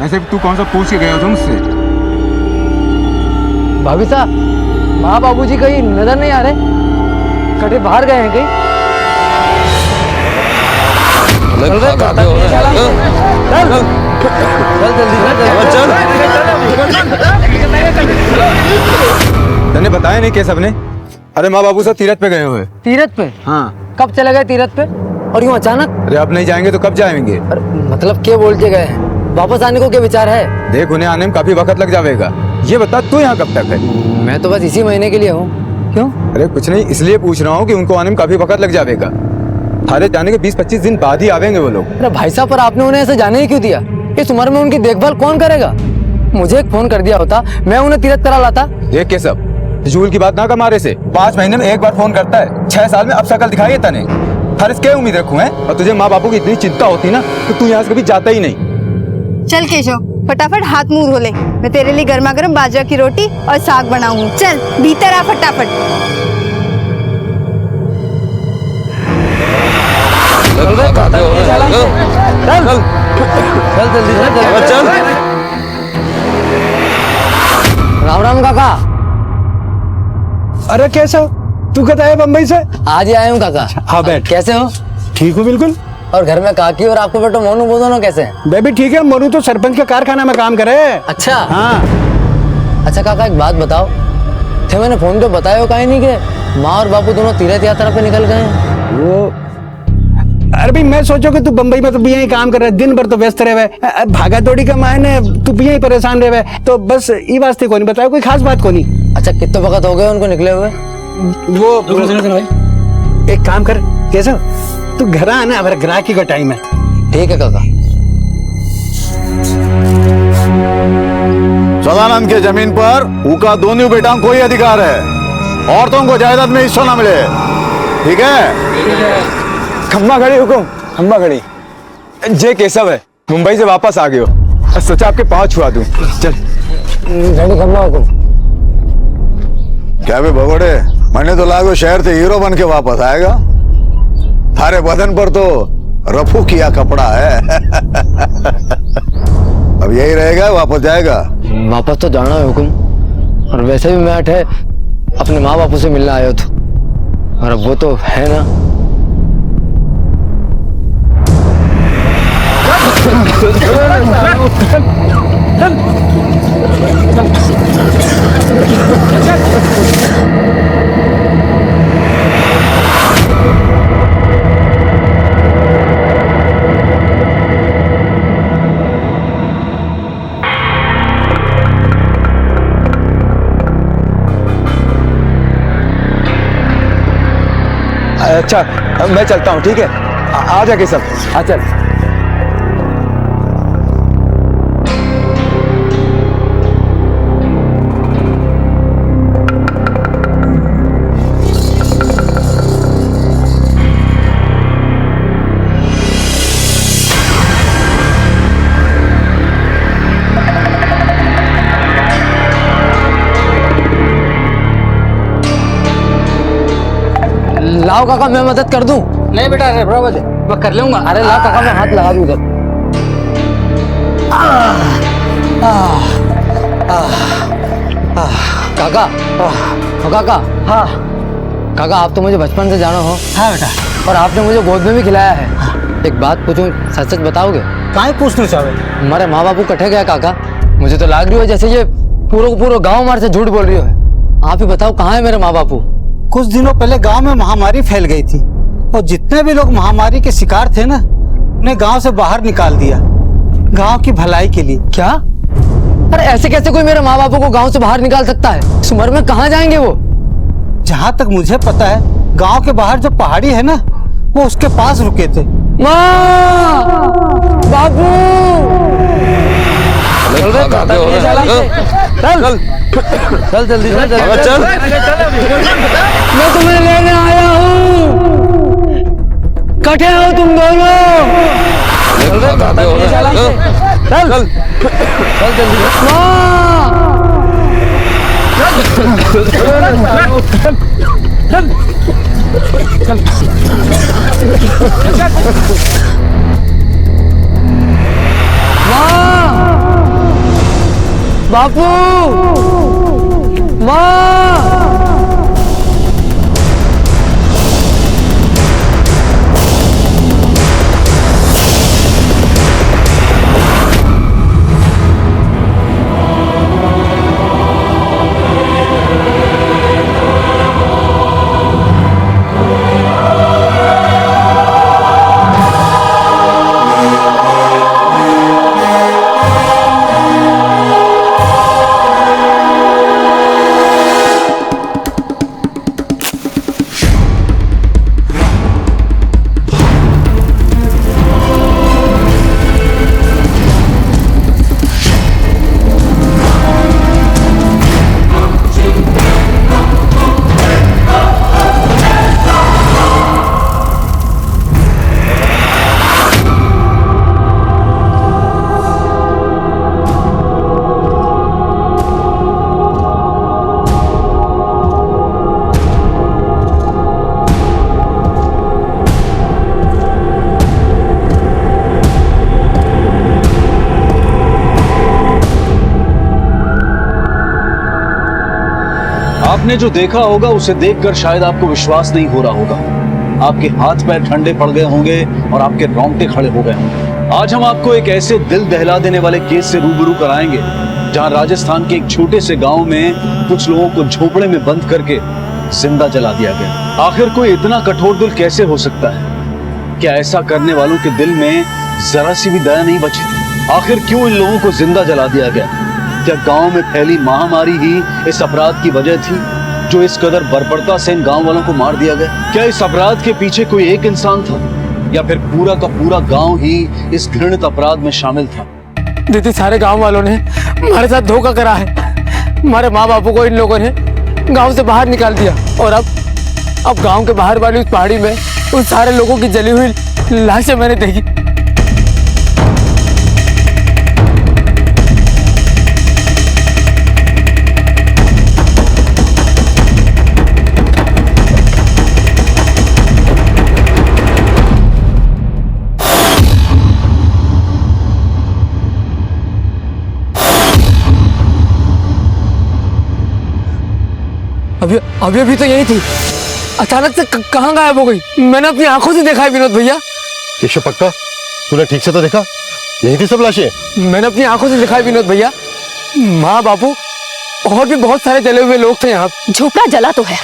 वैसे तू कौन सा पूछ के गया था मुझसे? भाभी साहब, माँ बाबूजी कहीं नजर नहीं आ रहे? कटे बाहर गए हैं कहीं? तूने बताया नहीं केशव ने? अरे माँ बाबू सब तीरथ पे गए हुए। तीरथ पे? हाँ। कब चले गए तीरथ पे और यूं अचानक? अरे अब नहीं जाएंगे तो कब जाएंगे? मतलब क्या बोल के गए हैं? वापस आने को क्या विचार है? देख, उन्हें आने में काफी वक्त लग जाएगा। ये बता तू यहाँ कब तक है? मैं तो बस इसी महीने के लिए हूँ। क्यों? अरे कुछ नहीं, इसलिए पूछ रहा हूँ कि उनको आने में काफी वक्त लग जाएगा। थारे जाने के 20-25 दिन बाद ही आवेंगे वो लोग। अरे भाई साहब, पर आपने उन्हें ऐसे जाने ही क्यों दिया? इस उम्र में उनकी देखभाल कौन करेगा? मुझे एक फोन कर दिया होता, मैं उन्हें तीरथ करा लाता। देख केशव, झूल की बात ना कमारे से 5 महीने में एक बार फोन करता है, 6 साल में अब शकल दिखाई है तने। हर इसके उम्मीद रखूं है, और तुझे माँ बापू की इतनी चिंता होती ना तो तू यहाँ से कभी जाता ही नहीं। चल केशव, फटाफट हाथ मुंह धो ले, मैं तेरे लिए गर्मा गर्म बाजरा की रोटी और साग बनाऊंगी। चल भीतर आ फटाफट। चल। राम राम काका। अरे कैसा तू कब आया बम्बई से? आज ही आया हूँ काका। हाँ बैठ। कैसे हो? ठीक हूँ बिल्कुल। और घर में काकी और आपको बेटो मोनू वो दोनों कैसे हैं? मैं भी ठीक है। मोनू तो सरपंच के कारखाना में काम करे। अच्छा हाँ। अच्छा काका एक बात बताओ, थे मैंने फोन पे बताया हो कहीं नहीं कि माँ और बापू दोनों तीर्थ यात्रा पे निकल गए हैं? वो अरे भाई मैं सोचो कि तू बम्बई में तो भी यही काम कर रहा है, दिन भर तो व्यस्त रहे हुए, भागा दौड़ी का मायने तू भी यही परेशान रहे हुए, तो बस ये वास्ते को नहीं बताया, कोई खास बात को नहीं। अच्छा कितने वक्त हो गए उनको निकले हुए? वो एक काम कर कैसा, तू घर आना, हमारे ग्राहकी का टाइम है। ठीक है काका। सदानंद के जमीन पर उनका दोनों बेटा कोई अधिकार है, औरतों को जायदाद में हिस्सा ना मिले। ठीक है? खम्बा खड़ी हुकुम, खम्बा खड़ी। जे केशव है, मुंबई से वापस आ गए हो, सोचा आपके पाँव छुआ दूं। चल खम्बा हुकुम। क्या बे भगोड़े, मैंने तो लागो शहर से हीरो बन के वापस आएगा। थारे बदन पर तो रफू किया कपड़ा है। अब यही रहेगा, वापस जाएगा? वापस तो जाना है हुकुम, और वैसे भी मैं अठे अपने माँ बापू से मिलने आया था, और अब वो तो है ना। अच्छा मैं चलता हूँ, ठीक है? आ जा केशव, आ चल। लाओ काका मैं मदद कर दूं। नहीं बेटा, अरे बराबर है, मैं कर लूंगा। अरे लाओ काका मैं हाथ लगा दूं इधर। काका काका। हाँ काका, आप तो मुझे बचपन से जानो हो। हाँ बेटा। और आपने मुझे गोद में भी खिलाया है। एक बात पूछूं, सच सच बताओगे? काहे पूछना चाहे? हमारे माँ बापू कटे गया काका, मुझे तो लग रही हो जैसे ये पूरा गाँव हमारे से झूठ बोल रही हो। आप ही बताओ कहाँ है मेरे माँ बापू? कुछ दिनों पहले गांव में महामारी फैल गई थी, और जितने भी लोग महामारी के शिकार थे ना, उन्हें गांव से बाहर निकाल दिया, गांव की भलाई के लिए। क्या? अरे ऐसे कैसे कोई मेरे माँ बापू को गांव से बाहर निकाल सकता है? इस उम्र में कहाँ जाएंगे वो? जहाँ तक मुझे पता है, गांव के बाहर जो पहाड़ी है ना, वो उसके पास रुके थे। माँ, बाबू, चल जल्दी चल। मैं तुम्हें लेने आया हूँ, कटे हो तुम दोनों। चल जल्दी। बापू, माँ। आपने जो देखा होगा उसे देखकर शायद आपको विश्वास नहीं हो रहा होगा। आपके हाथ पैर ठंडे पड़ गए होंगे और आपके रोंगटे खड़े हो गए होंगे। आज हम आपको एक ऐसे दिल दहला देने वाले केस से रूबरू कराएंगे जहां राजस्थान के एक छोटे से गांव में कुछ लोगों को झोपड़े में बंद करके जिंदा जला दिया गया। आखिर कोई इतना कठोर दिल कैसे हो सकता है? क्या ऐसा करने वालों के दिल में जरा सी भी दया नहीं बची थी? आखिर क्यों इन लोगों को जिंदा जला दिया गया? क्या गांव में फैली महामारी ही इस अपराध की वजह थी जो इस कदर बर्बरता से इन गांव वालों को मार दिया गया? क्या इस अपराध के पीछे कोई एक इंसान था या फिर पूरा का पूरा गांव ही इस घृणित अपराध में शामिल था? दीदी, सारे गांव वालों ने हमारे साथ धोखा करा है। हमारे माँ बापू को इन लोगों ने गांव से बाहर निकाल दिया और अब गांव के बाहर वाली उस पहाड़ी में उन सारे लोगों की जली हुई लाशें मैंने देखी। अभी तो यही थी, अचानक से कहाँ गायब हो गई? मैंने अपनी आंखों से देखा है विनोद भैया। केशव, पक्का तूने ठीक से तो देखा? यही थी सब लाशें? मैंने अपनी आंखों से देखा है विनोद भैया। माँ बापू और भी बहुत सारे जले हुए लोग थे यहाँ। झोपड़ा जला तो है,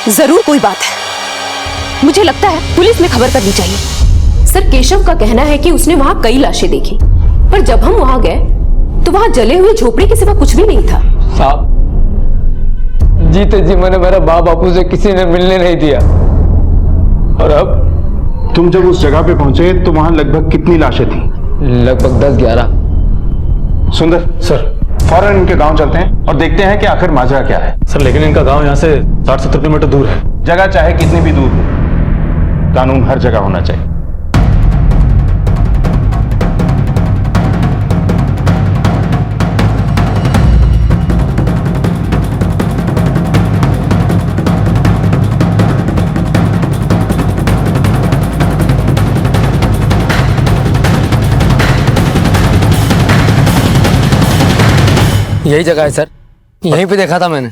जरूर कोई बात है। मुझे लगता है पुलिस में खबर करनी चाहिए। सर, केशव का कहना है कि उसने वहाँ कई लाशें देखी, पर जब हम वहाँ गए तो वहाँ जले हुए झोपड़े के सिवा कुछ भी नहीं था। साहब, जीते जी मैंने मेरा माँ बापू से किसी ने मिलने नहीं दिया। और अब तुम जब उस जगह पे पहुंचे तो वहां लगभग कितनी लाशें थी? लगभग 10-11। सुंदर सर, फौरन इनके गांव चलते हैं और देखते हैं कि आखिर माजरा क्या है। सर, लेकिन इनका गांव यहाँ से 60-70 किलोमीटर दूर है। जगह चाहे कितनी भी दूर हो, कानून हर जगह होना चाहिए। यही जगह है सर, यहीं पे देखा था मैंने।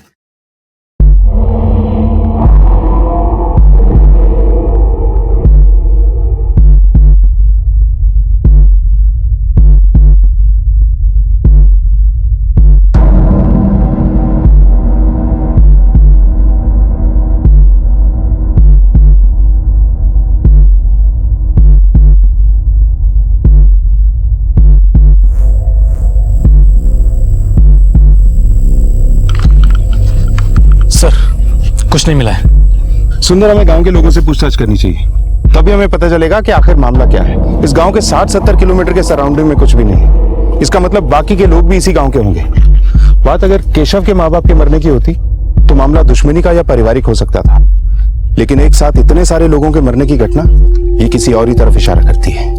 कुछ नहीं मिला है। सुंदर, हमें गांव के लोगों से पूछताछ करनी चाहिए, तभी हमें पता चलेगा कि आखिर मामला क्या है। इस गांव के 60-70 किलोमीटर के सराउंडिंग में कुछ भी नहीं। इसका मतलब बाकी के लोग भी इसी गांव के होंगे। बात अगर केशव के माँ बाप के मरने की होती तो मामला दुश्मनी का या पारिवारिक हो सकता था, लेकिन एक साथ इतने सारे लोगों के मरने की घटना ये किसी और ही तरफ इशारा करती है।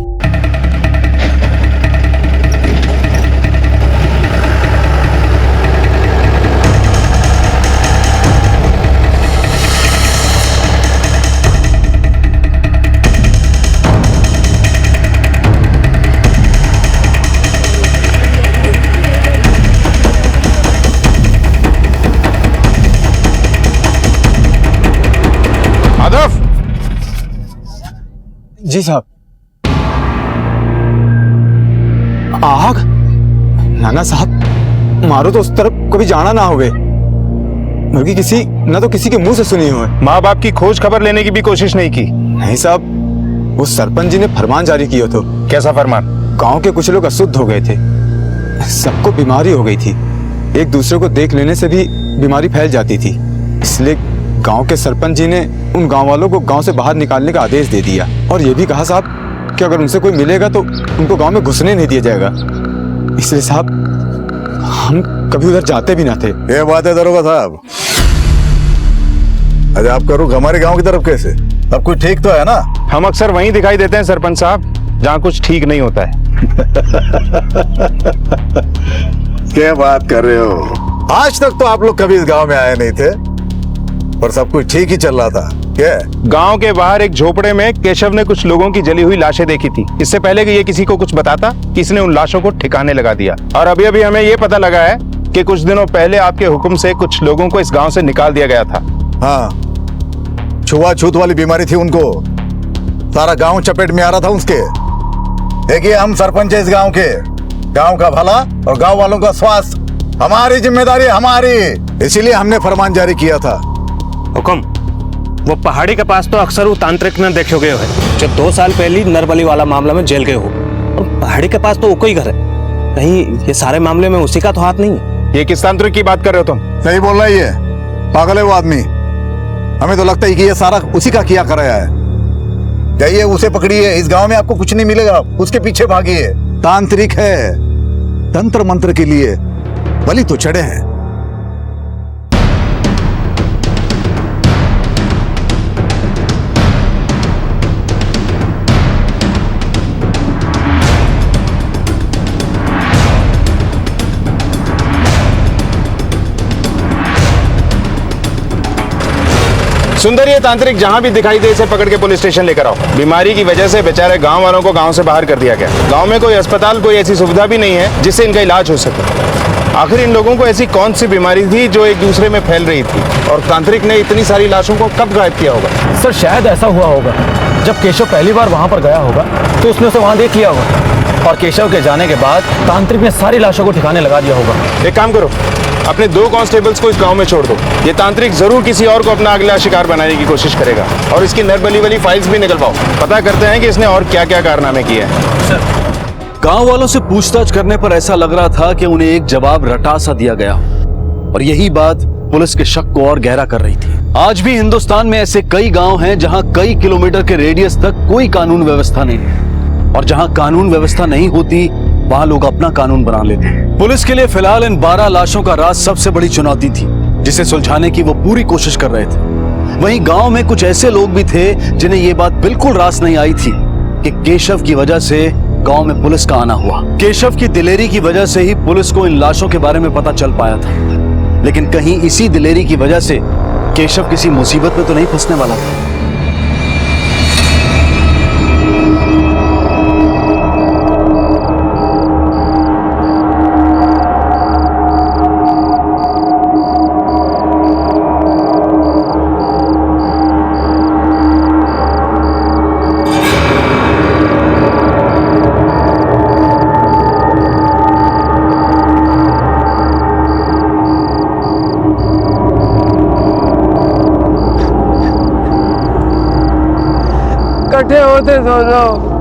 जी साहब। आग? नाना साहब, मारो तो उस तरफ कभी जाना ना होवे, बल्कि किसी ना तो किसी के मुंह से सुनी हो। माँ बाप की खोज खबर लेने की भी कोशिश नहीं की? नहीं साहब, वो सरपंच जी ने फरमान जारी किया था। कैसा फरमान? गांव के कुछ लोग अशुद्ध हो गए थे, सबको बीमारी हो गई थी, एक दूसरे को देख लेने से भी बीमारी फैल जाती थी। इसलिए गांव के सरपंच जी ने उन गांव वालों को गांव से बाहर निकालने का आदेश दे दिया और ये भी कहा साहब कि अगर उनसे कोई मिलेगा तो उनको गांव में घुसने नहीं दिया जाएगा। इसलिए साहब हम कभी उधर जाते भी ना थे। ये बात है दरोगा साहब। अरे आप करो हमारे गांव की तरफ कैसे? अब कुछ ठीक तो है ना? हम अक्सर वहीं दिखाई देते हैं सरपंच साहब जहाँ कुछ ठीक नहीं होता है। क्या बात कर रहे हो? आज तक तो आप लोग कभी इस गांव में आए नहीं थे और सब कुछ ठीक ही चल रहा था। क्या? गांव के बाहर एक झोपड़े में केशव ने कुछ लोगों की जली हुई लाशें देखी थी। इससे पहले कि ये किसी को कुछ बताता, किसने उन लाशों को ठिकाने लगा दिया। और अभी अभी हमें ये पता लगा है कि कुछ दिनों पहले आपके हुक्म से कुछ लोगों को इस गांव से निकाल दिया गया था। हाँ, छुआछूत वाली बीमारी थी उनको, सारा गांव चपेट में आ रहा था उसके। देखिए, हम सरपंच है इस गांव के, गांव का भला और गांव वालों का स्वास्थ्य हमारी जिम्मेदारी, हमारी, इसीलिए हमने फरमान जारी किया था। हुक्म, वो पहाड़ी के पास तो अक्सर वो तांत्रिक ने देखोगे है जो 2 साल पहले नरबली वाला मामला में जेल गए हो, और पहाड़ी के पास तो वो कोई घर है, कहीं ये सारे मामले में उसी का तो हाथ नहीं है? ये किस तांत्रिक की बात कर रहे हो तुम? सही बोल रहा है, पागल है वो आदमी। हमें तो लगता है कि ये सारा उसी का किया कराया है। जाइए उसे पकड़िए, इस गांव में आपको कुछ नहीं मिलेगा, उसके पीछे भागिए। तांत्रिक है, तंत्र मंत्र के लिए बलि तो चढ़े हैं। सुंदर, ये तांत्रिक जहां भी दिखाई दे इसे पकड़ के पुलिस स्टेशन लेकर आओ। बीमारी की वजह से बेचारे गांव वालों को गांव से बाहर कर दिया गया। गांव में कोई अस्पताल, कोई ऐसी सुविधा भी नहीं है जिससे इनका इलाज हो सके। आखिर इन लोगों को ऐसी कौन सी बीमारी थी जो एक दूसरे में फैल रही थी, और तांत्रिक ने इतनी सारी लाशों को कब गायब किया होगा? सर शायद ऐसा हुआ होगा, जब केशव पहली बार वहां पर गया होगा तो उसने उसे वहां देख लिया होगा, और केशव के जाने के बाद तांत्रिक ने सारी लाशों को ठिकाने लगा दिया होगा। एक काम करो, अपने 2 कांस्टेबल्स को इस गांव में छोड़ दो। ये तांत्रिक जरूर किसी और को अपना अगला शिकार बनाने की कोशिश करेगा, और इसकी नरबली वाली फाइल्स भी निकलवाओ। पता करते हैं कि इसने और क्या क्या कारनामे किए हैं। गांव वालों से पूछताछ करने पर ऐसा लग रहा था कि उन्हें एक जवाब रटा सा दिया गया, और यही बात पुलिस के शक को और गहरा कर रही थी। आज भी हिंदुस्तान में ऐसे कई गांव हैं जहां कई किलोमीटर के रेडियस तक कोई कानून व्यवस्था नहीं है, और जहां कानून व्यवस्था नहीं होती वहां लोग अपना कानून बना लेते हैं। पुलिस के लिए फिलहाल इन 12 लाशों का राज सबसे बड़ी चुनौती थी, जिसे सुलझाने की वो पूरी कोशिश कर रहे थे। वहीं गांव में कुछ ऐसे लोग भी थे जिन्हें ये बात बिल्कुल रास नहीं आई थी कि केशव की वजह से गांव में पुलिस का आना हुआ। केशव की दिलेरी की वजह से ही पुलिस को इन लाशों के बारे में पता चल पाया था, लेकिन कहीं इसी दिलेरी की वजह से केशव किसी मुसीबत में तो नहीं फंसने वाला था। इकट्ठे होते दोनों।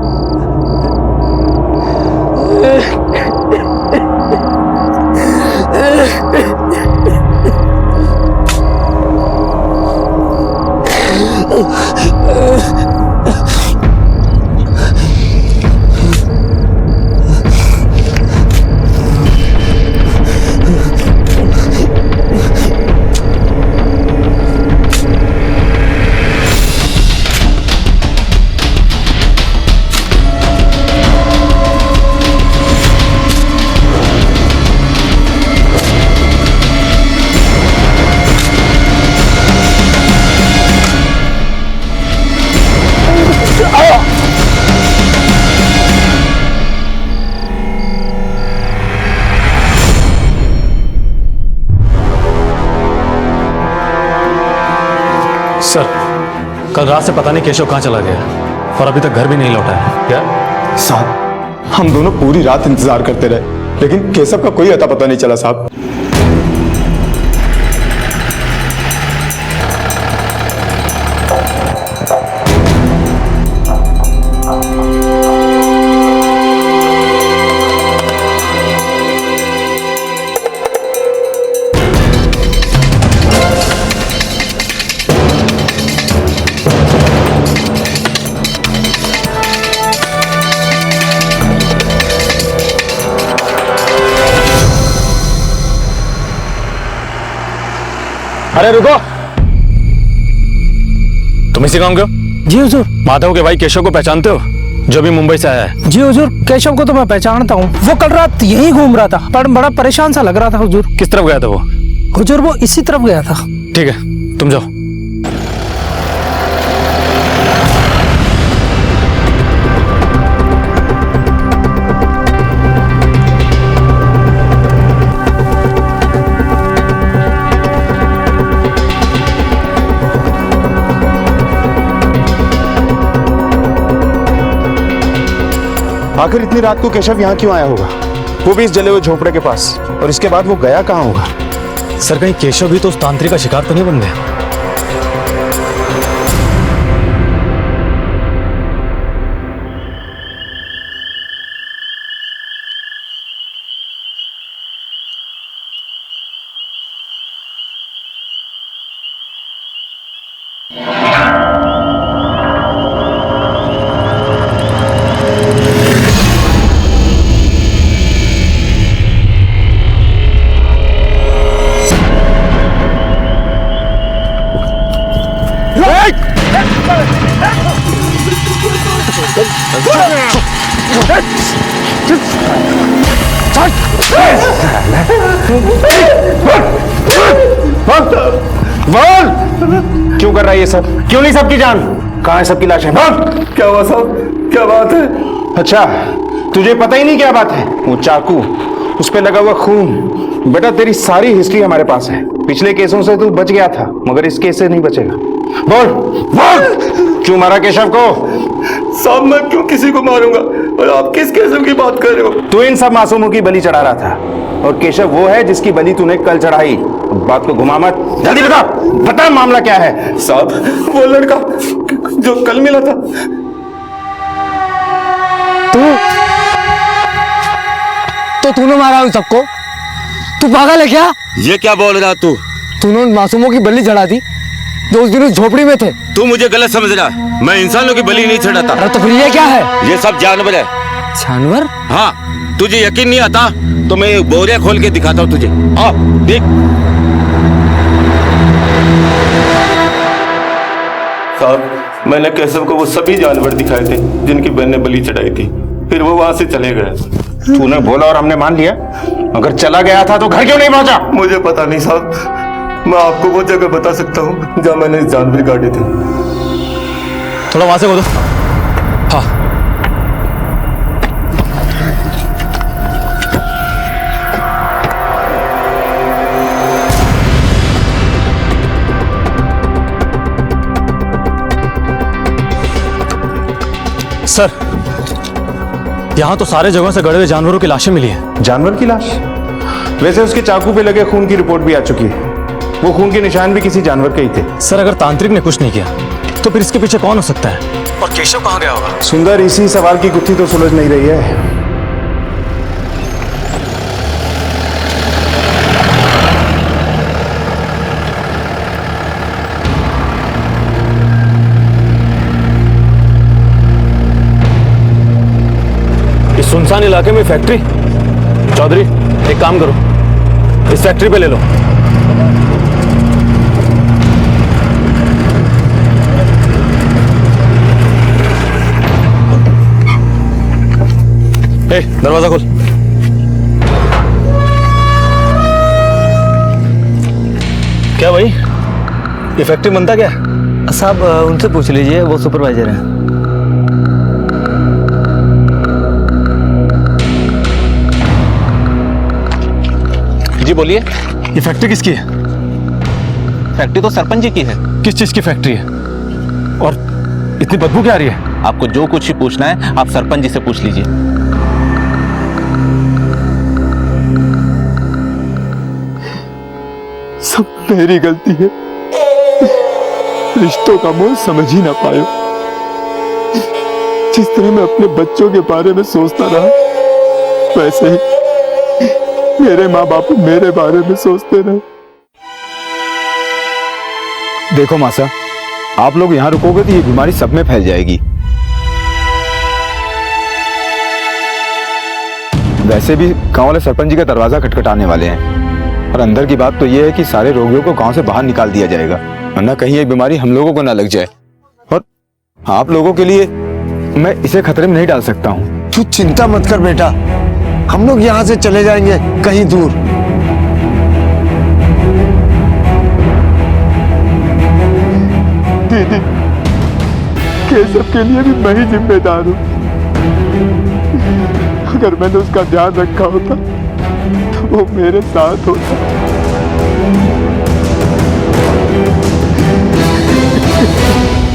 सर, कल रात से पता नहीं केशव कहाँ चला गया, और अभी तक घर भी नहीं लौटा है। क्या साहब, हम दोनों पूरी रात इंतजार करते रहे, लेकिन केशव का कोई अता पता नहीं चला साहब। अरे रुको, तुम इसी गांव के हो? जी हुजूर। माधव के भाई केशव को पहचानते हो, जो भी मुंबई से आया है? जी हुजूर, केशव को तो मैं पहचानता हूँ। वो कल रात यहीं घूम रहा था, पर बड़ा परेशान सा लग रहा था हुजूर। किस तरफ गया था वो? हुजूर, वो इसी तरफ गया था। ठीक है, तुम जाओ। आखिर इतनी रात को केशव यहाँ क्यों आया होगा, वो भी इस जले हुए झोपड़े के पास? और इसके बाद वो गया कहाँ होगा? सर कहीं केशव भी तो उस तांत्रिक का शिकार तो नहीं बन गया? क्यों कर रहा है ये सब? क्यों नहीं सबकी जान? कहाँ है सबकी लाशें? क्या हुआ साहब, क्या बात है? अच्छा, तुझे पता ही नहीं क्या बात है? वो चाकू, उस पे लगा हुआ खून। बेटा तेरी सारी हिस्ट्री हमारे पास है। पिछले केसों से तू बच गया था, मगर इस केस से नहीं बचेगा। बोल बोल, क्यों मारा केशव को? साहब मैं क्यों किसी को मारूंगा, और आप किस केशव की बात कर रहे हो? तू इन सब मासूमों की बलि चढ़ा रहा था, और केशव वो है जिसकी बलि तूने कल चढ़ाई। बात को घुमा मत, जल्दी बता, बता मामला क्या है? साहब वो लड़का जो कल मिला था। तो तूने मारा उन सबको? तू पागल है क्या? ये क्या बोल रहा तू? तूने उन मासूमों की बलि चढ़ा दी जो उस दिन उस झोपड़ी में थे। तू मुझे गलत समझ रहा, मैं इंसानों की बलि नहीं चढ़ाता। अरे तो फिर ये क्या है? ये सब जानवर है। जानवर? हाँ, तुझे यकीन नहीं आता तो मैं बोरिया खोल के दिखाता हूँ तुझे। आ, देख। साहब मैंने केशव को वो सभी जानवर दिखाए थे जिनकी बहन ने बलि चढ़ाई थी, फिर वो वहां से चले गए। तूने बोला और हमने मान लिया। अगर चला गया था तो घर क्यों नहीं पहुंचा? मुझे पता नहीं साहब, मैं आपको वो जगह बता सकता हूँ जहाँ मैंने जानवर काटे थे। थोड़ा वहां से बोलो। हाँ सर, यहाँ तो सारे जगहों से गड़े हुए जानवरों की लाशें मिली हैं। जानवर की लाश? वैसे उसके चाकू पे लगे खून की रिपोर्ट भी आ चुकी है। वो खून के निशान भी किसी जानवर के ही थे। सर अगर तांत्रिक ने कुछ नहीं किया तो फिर इसके पीछे कौन हो सकता है? और केशव कहाँ गया होगा? सुंदर, इसी सवाल की गुत्थी तो सुलझ नहीं रही है। इस सुनसान इलाके में फैक्ट्री? चौधरी एक काम करो, इस फैक्ट्री पे ले लो। ए, दरवाजा खोल। क्या भाई, ये फैक्ट्री बनता क्या? साहब उनसे पूछ लीजिए, वो सुपरवाइजर हैं। जी बोलिए। ये फैक्ट्री किसकी है? फैक्ट्री तो सरपंच जी की है। किस चीज की फैक्ट्री है? और इतनी बदबू क्या आ रही है? आपको जो कुछ ही पूछना है आप सरपंच जी से पूछ लीजिए। सब मेरी गलती है, रिश्तों का मोह समझ ही ना पायो। जिस तरह मैं अपने बच्चों के बारे में सोचता रहा, वैसे ही मेरे माँ बाप मेरे बारे में सोचते रहे। देखो मासा, आप लोग यहाँ रुकोगे तो ये बीमारी सब में फैल जाएगी। वैसे भी गांव वाले सरपंच जी का दरवाजा खटखटाने वाले हैं, और अंदर की बात तो ये है कि सारे रोगियों को गांव से बाहर निकाल दिया जाएगा, वरना कहीं ये बीमारी हम लोगों को ना लग जाए। और आप लोगों के लिए मैं इसे खतरे में नहीं डाल सकता हूँ। तू चिंता मत कर बेटा, हम लोग यहाँ से चले जाएंगे कहीं दूर। दीदी, केशव के लिए भी मैं ही जिम्मेदार हूँ। अगर मैंने उसका ध्यान रखा होता तो वो मेरे साथ होता।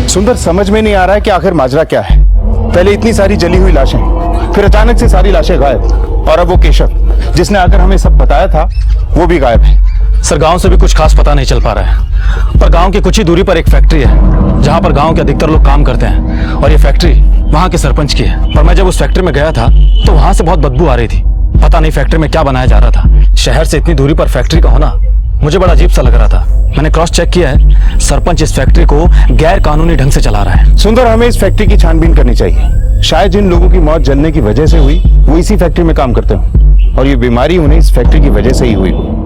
सुंदर, समझ में नहीं आ रहा है कि आखिर माजरा क्या है। पहले इतनी सारी जली हुई लाशें, फिर अचानक से सारी लाशें गायब, और अब वो केशव जिसने आकर हमें सब बताया था वो भी गायब है। सर गांव से भी कुछ खास पता नहीं चल पा रहा है, पर गांव की कुछ ही दूरी पर एक फैक्ट्री है जहां पर गांव के अधिकतर लोग काम करते हैं, और ये फैक्ट्री वहां के सरपंच की है। पर मैं जब उस फैक्ट्री में गया था तो वहां से बहुत बदबू आ रही थी। पता नहीं फैक्ट्री में क्या बनाया जा रहा था। शहर से इतनी दूरी पर फैक्ट्री का होना मुझे बड़ा अजीब सा लग रहा था। मैंने क्रॉस चेक किया है, सरपंच इस फैक्ट्री को गैर कानूनी ढंग से चला रहा है। सुंदर, हमें इस फैक्ट्री की छानबीन करनी चाहिए। शायद जिन लोगों की मौत जलने की वजह से हुई वो इसी फैक्ट्री में काम करते हो, और ये बीमारी उन्हें इस फैक्ट्री की वजह से ही हुई हो।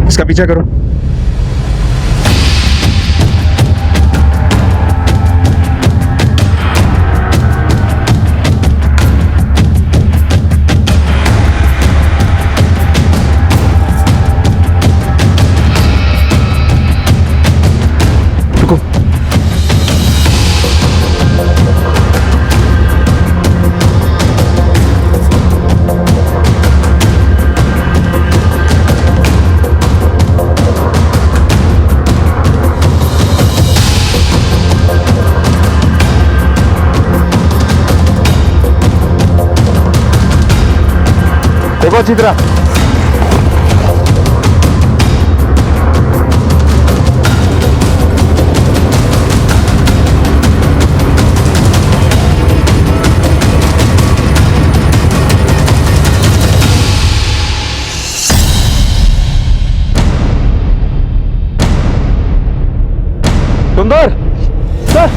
इसका पीछा करो। देखो अच्छी तरह। सुंदर सर,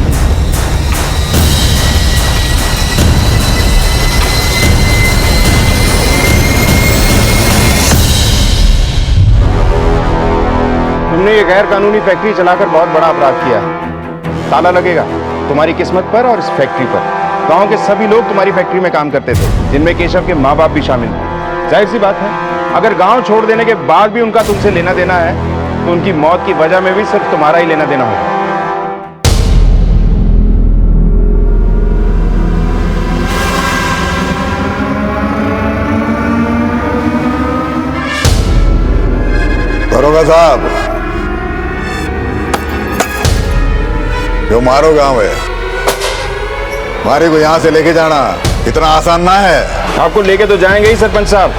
तुमने ये गैर कानूनी फैक्ट्री चलाकर बहुत बड़ा अपराध किया है। ताला लगेगा तुम्हारी किस्मत पर और इस फैक्ट्री पर। गांव के सभी लोग तुम्हारी फैक्ट्री में काम करते थे, जिनमें केशव के माँ बाप भी शामिल थे। जाहिर सी बात है, अगर गांव छोड़ देने के बाद भी उनका तुमसे लेना देना है तो उनकी मौत की वजह में भी सिर्फ तुम्हारा ही लेना देना होगा। दरोगा साहब, जो मारो गांव है, मारे को यहां से लेके जाना इतना आसान ना है। आपको लेके तो जाएंगे ही सरपंच साहब,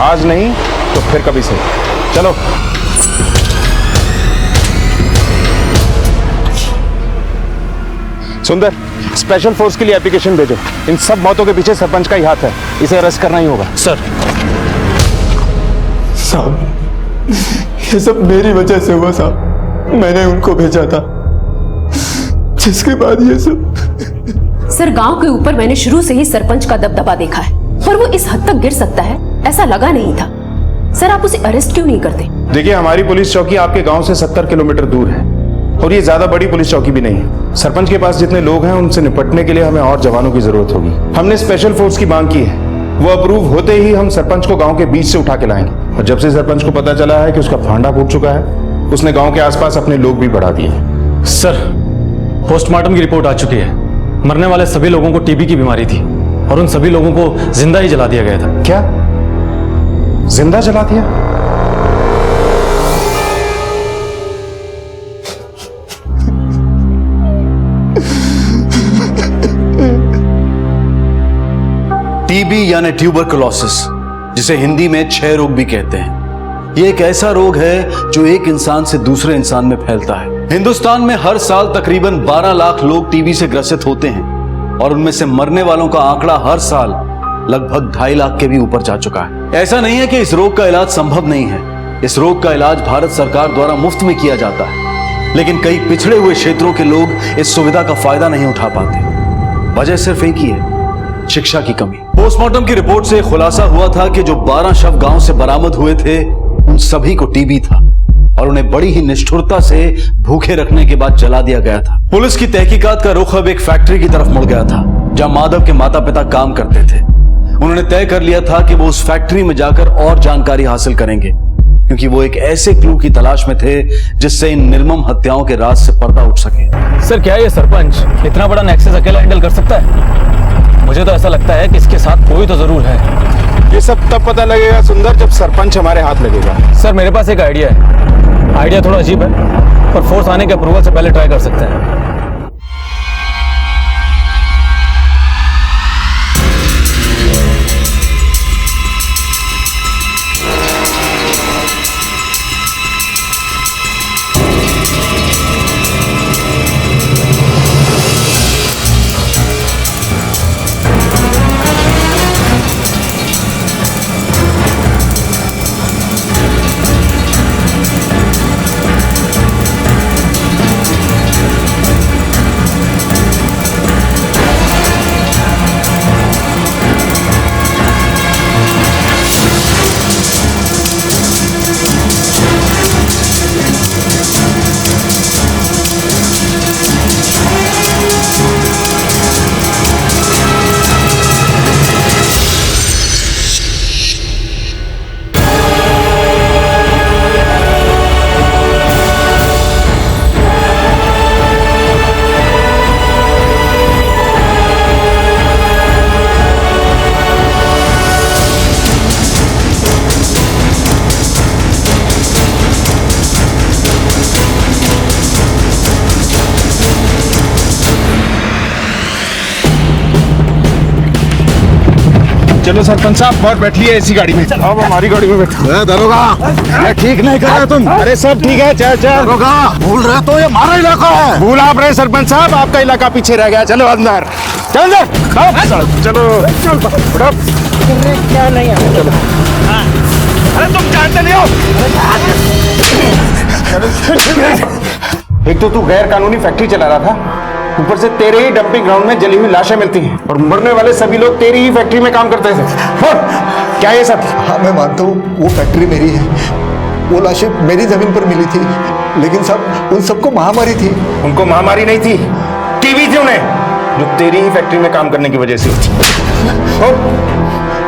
आज नहीं तो फिर कभी से। चलो। सुंदर, स्पेशल फोर्स के लिए एप्लीकेशन भेजो। इन सब मौतों के पीछे सरपंच का ही हाथ है, इसे अरेस्ट करना ही होगा। सर साहब, ये सब मेरी वजह से हुआ साहब। मैंने उनको भेजा था, जिसके बाद ये सब। सर गांव के ऊपर मैंने शुरू से ही सरपंच का दबदबा देखा है, पर वो इस हद तक गिर सकता है ऐसा लगा नहीं था। सर आप उसे अरेस्ट क्यों नहीं करते? देखिए, हमारी पुलिस चौकी आपके गांव से 70 किलोमीटर दूर है, और ये ज्यादा बड़ी पुलिस चौकी भी नहीं है। सरपंच के पास जितने लोग हैं उनसे निपटने के लिए हमें और जवानों की जरूरत होगी। हमने स्पेशल फोर्स की मांग की है, वो अप्रूव होते ही हम सरपंच को गांव के बीच से उठा के लाएंगे। और जब से सरपंच को पता चला है कि उसका फांडा फूट चुका है, उसने गांव के आसपास अपने लोग भी बढ़ा दिए। सर, पोस्टमार्टम की रिपोर्ट आ चुकी है। मरने वाले सभी लोगों को टीबी की बीमारी थी, और उन सभी लोगों को जिंदा ही जला दिया गया था। क्या? जिंदा जला दिया? टीबी यानी ट्यूबरकुलोसिस, जिसे हिंदी में क्षय रोग भी कहते हैं। ये एक ऐसा रोग है जो एक इंसान से दूसरे इंसान में फैलता है। हिंदुस्तान में हर साल तकरीबन 12 लाख लोग टीबी से ग्रसित होते हैं, और उनमें से मरने वालों का आंकड़ा हर साल लगभग 2.5 लाख के भी ऊपर जा चुका है। ऐसा नहीं है कि इस रोग का इलाज संभव नहीं है। इस रोग का इलाज भारत सरकार द्वारा मुफ्त में किया जाता है, लेकिन कई पिछड़े हुए क्षेत्रों के लोग इस सुविधा का फायदा नहीं उठा पाते। वजह सिर्फ एक ही है, शिक्षा की कमी। पोस्टमार्टम की रिपोर्ट से खुलासा हुआ था कि जो 12 शव गांव से बरामद हुए थे, उन सभी को टीबी था, और उन्हें बड़ी ही निष्ठुरता से भूखे रखने के बाद जला दिया गया था। पुलिस की तहकीकात का रुख अब एक फैक्ट्री की तरफ मुड़ गया था, जहां माधव के माता पिता काम करते थे। उन्होंने तय कर लिया था कि वो उस फैक्ट्री में जाकर और जानकारी हासिल करेंगे, क्योंकि वो एक ऐसे क्लू की तलाश में थे जिससे इन निर्मम हत्याओं के राज से पर्दा उठ सके। सर, क्या ये सरपंच इतना बड़ा नेक्सस अकेला हैंडल कर सकता है? मुझे तो ऐसा लगता है कि इसके साथ कोई तो जरूर है। ये सब तब पता लगेगा सुंदर जब सरपंच हमारे हाथ लगेगा। सर मेरे पास एक आइडिया है। आइडिया थोड़ा अजीब है, पर फोर्स आने के अप्रूवल से पहले ट्राई कर सकते हैं। चलो सरपंच साहब और बैठिए इसी गाड़ी में। अब हमारी गाड़ी में बैठो। दरोगा ठीक नहीं कर रहे तुम। अरे सब ठीक है, चल चल। दरोगा भूल रहे तो ये हमारा इलाका है। भूल आप रहे सरपंच साहब, आपका इलाका पीछे रह गया। चलो अंदर, चल अंदर, चलो चलो। क्या नहीं है, चलो। अरे तुम जानते नहीं हो। एक तो तू गैर कानूनी फैक्ट्री चला रहा था, ऊपर से तेरे ही डंपिंग ग्राउंड में जली हुई लाशें मिलती हैं और मरने वाले सभी लोग तेरी ही फैक्ट्री में काम करते थे। क्या ये सब? हाँ मैं मानता हूँ वो फैक्ट्री मेरी है, वो लाशें मेरी जमीन पर मिली थी, लेकिन सब उन सबको महामारी थी। उनको महामारी नहीं थी, टीबी थी उन्हें, जो तेरी ही फैक्ट्री में काम करने की वजह से थी।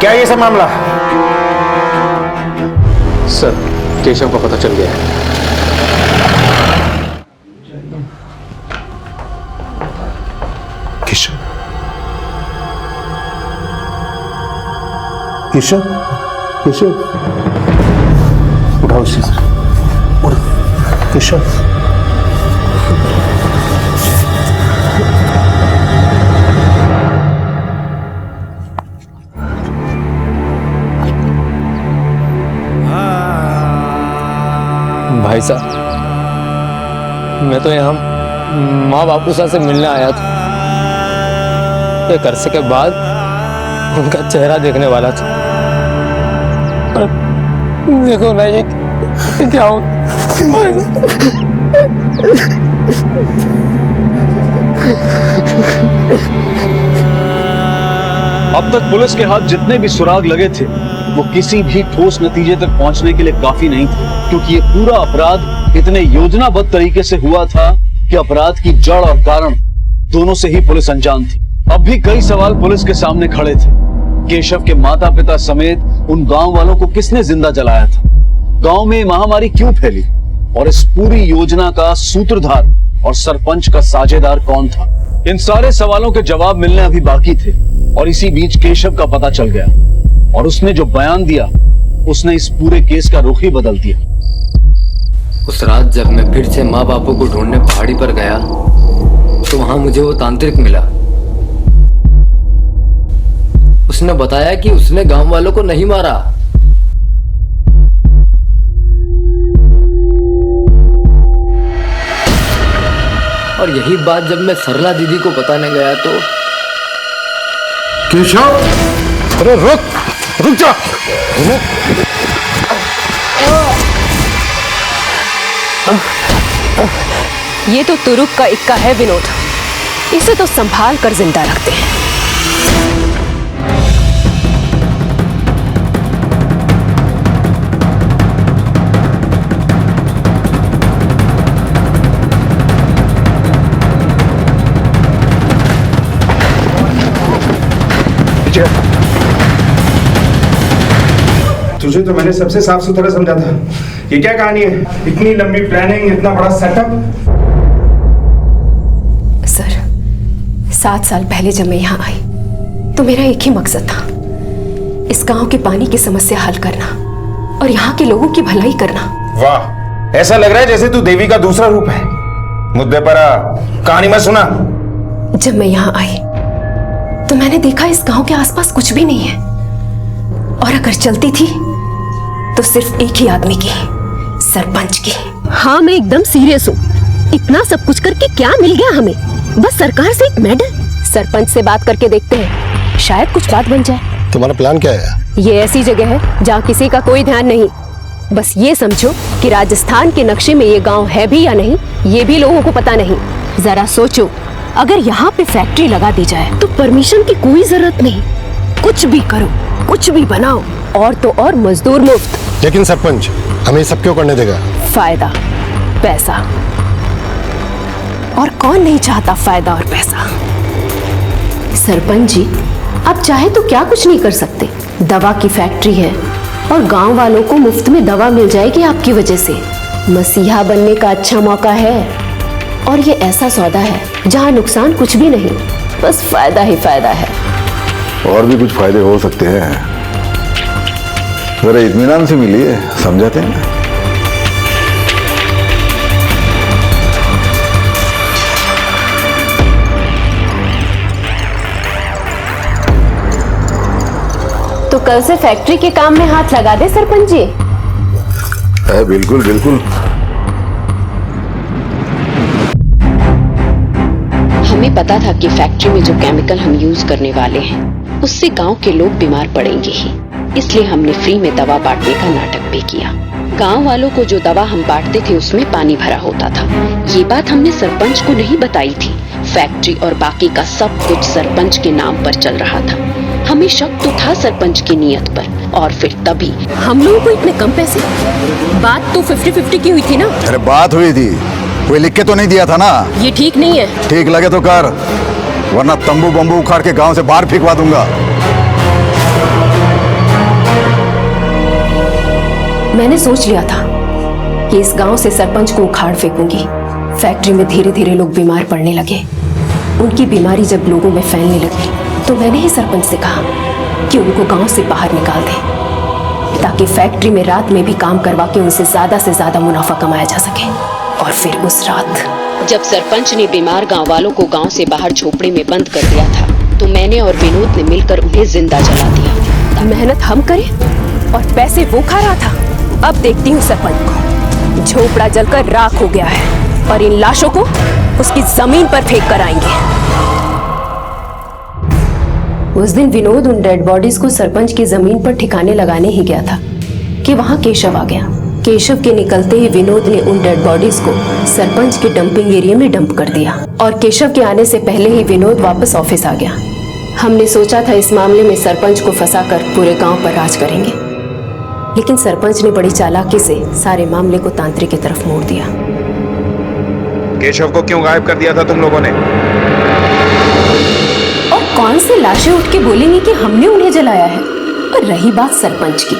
क्या ये सब मामला? सर केशव का पता चल गया है। केशव केशव केशव उठाओ इसे, उठ केशव। भाई साहब मैं तो यहाँ माँ बापू से मिलने आया था, एक अरसे के बाद उनका चेहरा देखने वाला था। पर देखो ना ये क्या हो। अब तक पुलिस के हाथ जितने भी सुराग लगे थे वो किसी भी ठोस नतीजे तक पहुंचने के लिए काफी नहीं थे, क्योंकि ये पूरा अपराध इतने योजनाबद्ध तरीके से हुआ था कि अपराध की जड़ और कारण दोनों से ही पुलिस अनजान थी। अब भी कई सवाल पुलिस के सामने खड़े थे। केशव के माता पिता समेत उन गांव वालों को किसने जिंदा जलाया था? गांव में महामारी क्यों फैली? और इस पूरी योजना का सूत्रधार और सरपंच का साझेदार कौन था? इन सारे सवालों के जवाब मिलने अभी बाकी थे और इसी बीच केशव का पता चल गया और उसने जो बयान दिया उसने इस पूरे केस का रुख ही बदल दिया। उस रात जब मैं फिर से माँ बापू को ढूंढने पहाड़ी पर गया तो वहां मुझे वो तांत्रिक मिला। उसने बताया कि उसने गांव वालों को नहीं मारा, और यही बात जब मैं सरला दीदी को बताने गया तो केशव, अरे रुक जा। ये तो तुरुप का इक्का है विनोद, इसे तो संभाल कर जिंदा रखते हैं। तुझे तो मैंने सबसे साफ सुथरा समझा था। ये क्या कहानी है? इतनी लंबी प्लानिंग, इतना बड़ा सेटअप। सर 7 साल पहले जब मैं यहाँ आई तो मेरा एक ही मकसद था, इस गांव के पानी की समस्या हल करना और यहाँ के लोगों की भलाई करना। वाह, ऐसा लग रहा है जैसे तू देवी का दूसरा रूप है। मुद्दे पर आ, कहानी मत सुना। जब मैं यहाँ आई तो मैंने देखा इस गांव के आसपास कुछ भी नहीं है, और अगर चलती थी तो सिर्फ एक ही आदमी की, सरपंच की। हाँ, मैं एकदम सीरियस हूँ। इतना सब कुछ करके क्या मिल गया हमें? बस सरकार से एक मेडल। सरपंच से बात करके देखते हैं, शायद कुछ बात बन जाए। तुम्हारा प्लान क्या है? ये ऐसी जगह है जहाँ किसी का कोई ध्यान नहीं। बस ये समझो कि राजस्थान के नक्शे में ये गांव है भी या नहीं, ये भी लोगों को पता नहीं। जरा सोचो, अगर यहाँ पे फैक्ट्री लगा दी जाए तो परमिशन की कोई जरूरत नहीं, कुछ भी करो, कुछ भी बनाओ, और तो और मजदूर मुफ्त। लेकिन सरपंच हमें ये सब क्यों करने देगा? फायदा, पैसा, और कौन नहीं चाहता फायदा और पैसा। सरपंच जी, आप चाहे तो क्या कुछ नहीं कर सकते। दवा की फैक्ट्री है और गांव वालों को मुफ्त में दवा मिल जाएगी आपकी वजह से। मसीहा बनने का अच्छा मौका है, और ये ऐसा सौदा है जहां नुकसान कुछ भी नहीं, बस फायदा ही फायदा है। और भी कुछ फायदे हो सकते हैं, जरा इत्मीनान से मिलिए, समझाते हैं। तो कल से फैक्ट्री के काम में हाथ लगा दे सरपंच जी। बिल्कुल बिल्कुल। हमें पता था कि फैक्ट्री में जो केमिकल हम यूज करने वाले हैं उससे गांव के लोग बीमार पड़ेंगे ही, इसलिए हमने फ्री में दवा बांटने का नाटक भी किया। गांव वालों को जो दवा हम बांटते थे उसमें पानी भरा होता था। ये बात हमने सरपंच को नहीं बताई थी। फैक्ट्री और बाकी का सब कुछ सरपंच के नाम पर चल रहा था। हमें शक तो था सरपंच की नीयत पर, और फिर तभी हम लोगों को इतने कम पैसे। बात तो 50-50 की हुई थी ना? अरे बात हुई थी, कोई लिख के तो नहीं दिया था ना। ये ठीक नहीं है। ठीक लगे तो कर, वरना तंबू बम्बू उखाड़ के गांव से बाहर फेंकवा दूंगा। मैंने सोच लिया था कि इस गांव से सरपंच को उखाड़ फेंकूंगी। फैक्ट्री में धीरे धीरे लोग बीमार पड़ने लगे। उनकी बीमारी जब लोगों में फैलने लगी तो मैंने ही सरपंच से कहा कि उनको गांव से बाहर निकाल दें, ताकि फैक्ट्री में रात में भी काम करवा के उनसे ज्यादा से ज्यादा मुनाफा कमाया जा सके। और फिर उस रात जब सरपंच ने बीमार गांव वालों को गांव से बाहर झोपड़ी में बंद कर दिया था, तो मैंने और विनोद ने मिलकर उन्हें जिंदा जला दिया। मेहनत हम करें और पैसे वो खा रहा था। अब देखती हूँ सरपंच को। झोपड़ा जलकर राख हो गया है और इन लाशों को उसकी जमीन पर फेंक कर आएंगे। उस दिन विनोद उन डेड बॉडीज को सरपंच की जमीन पर ठिकाने लगाने ही गया था कि वहां केशव आ गया। केशव के निकलते ही विनोद ने उन डेड बॉडीज को सरपंच के डंपिंग एरिया में डंप कर दिया, और केशव के आने से पहले ही विनोद वापस ऑफिस आ गया। हमने सोचा था इस मामले में सरपंच को फंसाकर पूरे गांव पर राज करेंगे, लेकिन सरपंच ने बड़ी चालाकी से सारे मामले को तांत्रिक की तरफ मोड़ दिया। केशव को क्यों गायब कर दिया था तुम लोगों ने? और कौन से लाशें उठ के बोलेंगे कि हमने उन्हें जलाया है? और रही बात सरपंच की,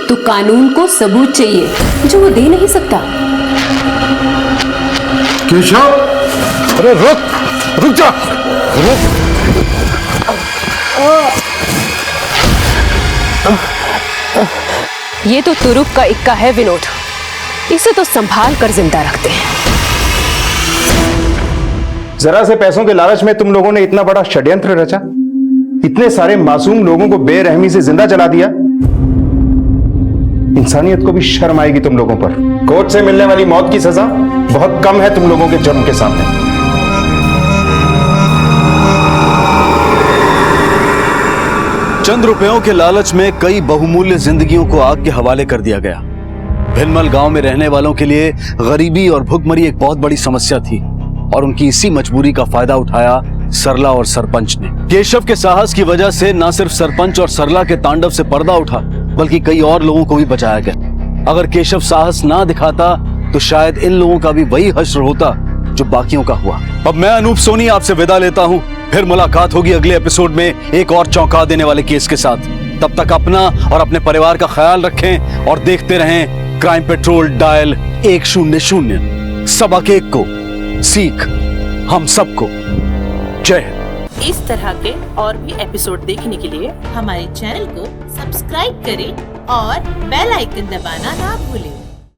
तो कानून को सबूत चाहिए जो वो दे नहीं सकता। केशव, अरे रुक जा। ये तो तुरुप का इक्का है विनोद, इसे तो संभाल कर जिंदा रखते हैं। जरा से पैसों के लालच में तुम लोगों ने इतना बड़ा षड्यंत्र रचा, इतने सारे मासूम लोगों को बेरहमी से जिंदा जला दिया। इंसानियत को भी शर्म आएगी तुम लोगों पर। कोर्ट से मिलने वाली मौत की सजा बहुत कम है तुम लोगों के जुर्म के सामने। चंद रुपयों के लालच में कई बहुमूल्य जिंदगियों को आग के हवाले कर दिया गया। भिलमल गांव में रहने वालों के लिए गरीबी और भुखमरी एक बहुत बड़ी समस्या थी, और उनकी इसी मजबूरी का फायदा उठाया सरला और सरपंच ने। केशव के साहस की वजह से न सिर्फ सरपंच और सरला के तांडव से पर्दा उठा, बल्कि कई और लोगों को भी बचाया गया। अगर केशव साहस ना दिखाता तो शायद इन लोगों का भी वही हश्र होता जो बाकियों का हुआ। अब मैं अनूप सोनी आपसे विदा लेता हूँ। फिर मुलाकात होगी अगले एपिसोड में एक और चौंका देने वाले केस के साथ। तब तक अपना और अपने परिवार का ख्याल रखें और देखते रहें क्राइम पेट्रोल डायल 100। सबक एक को सीख हम सबको। जय हिंद। इस तरह के और भी एपिसोड देखने के लिए हमारे चैनल को सब्सक्राइब करें और बेल आइकन दबाना ना भूलें।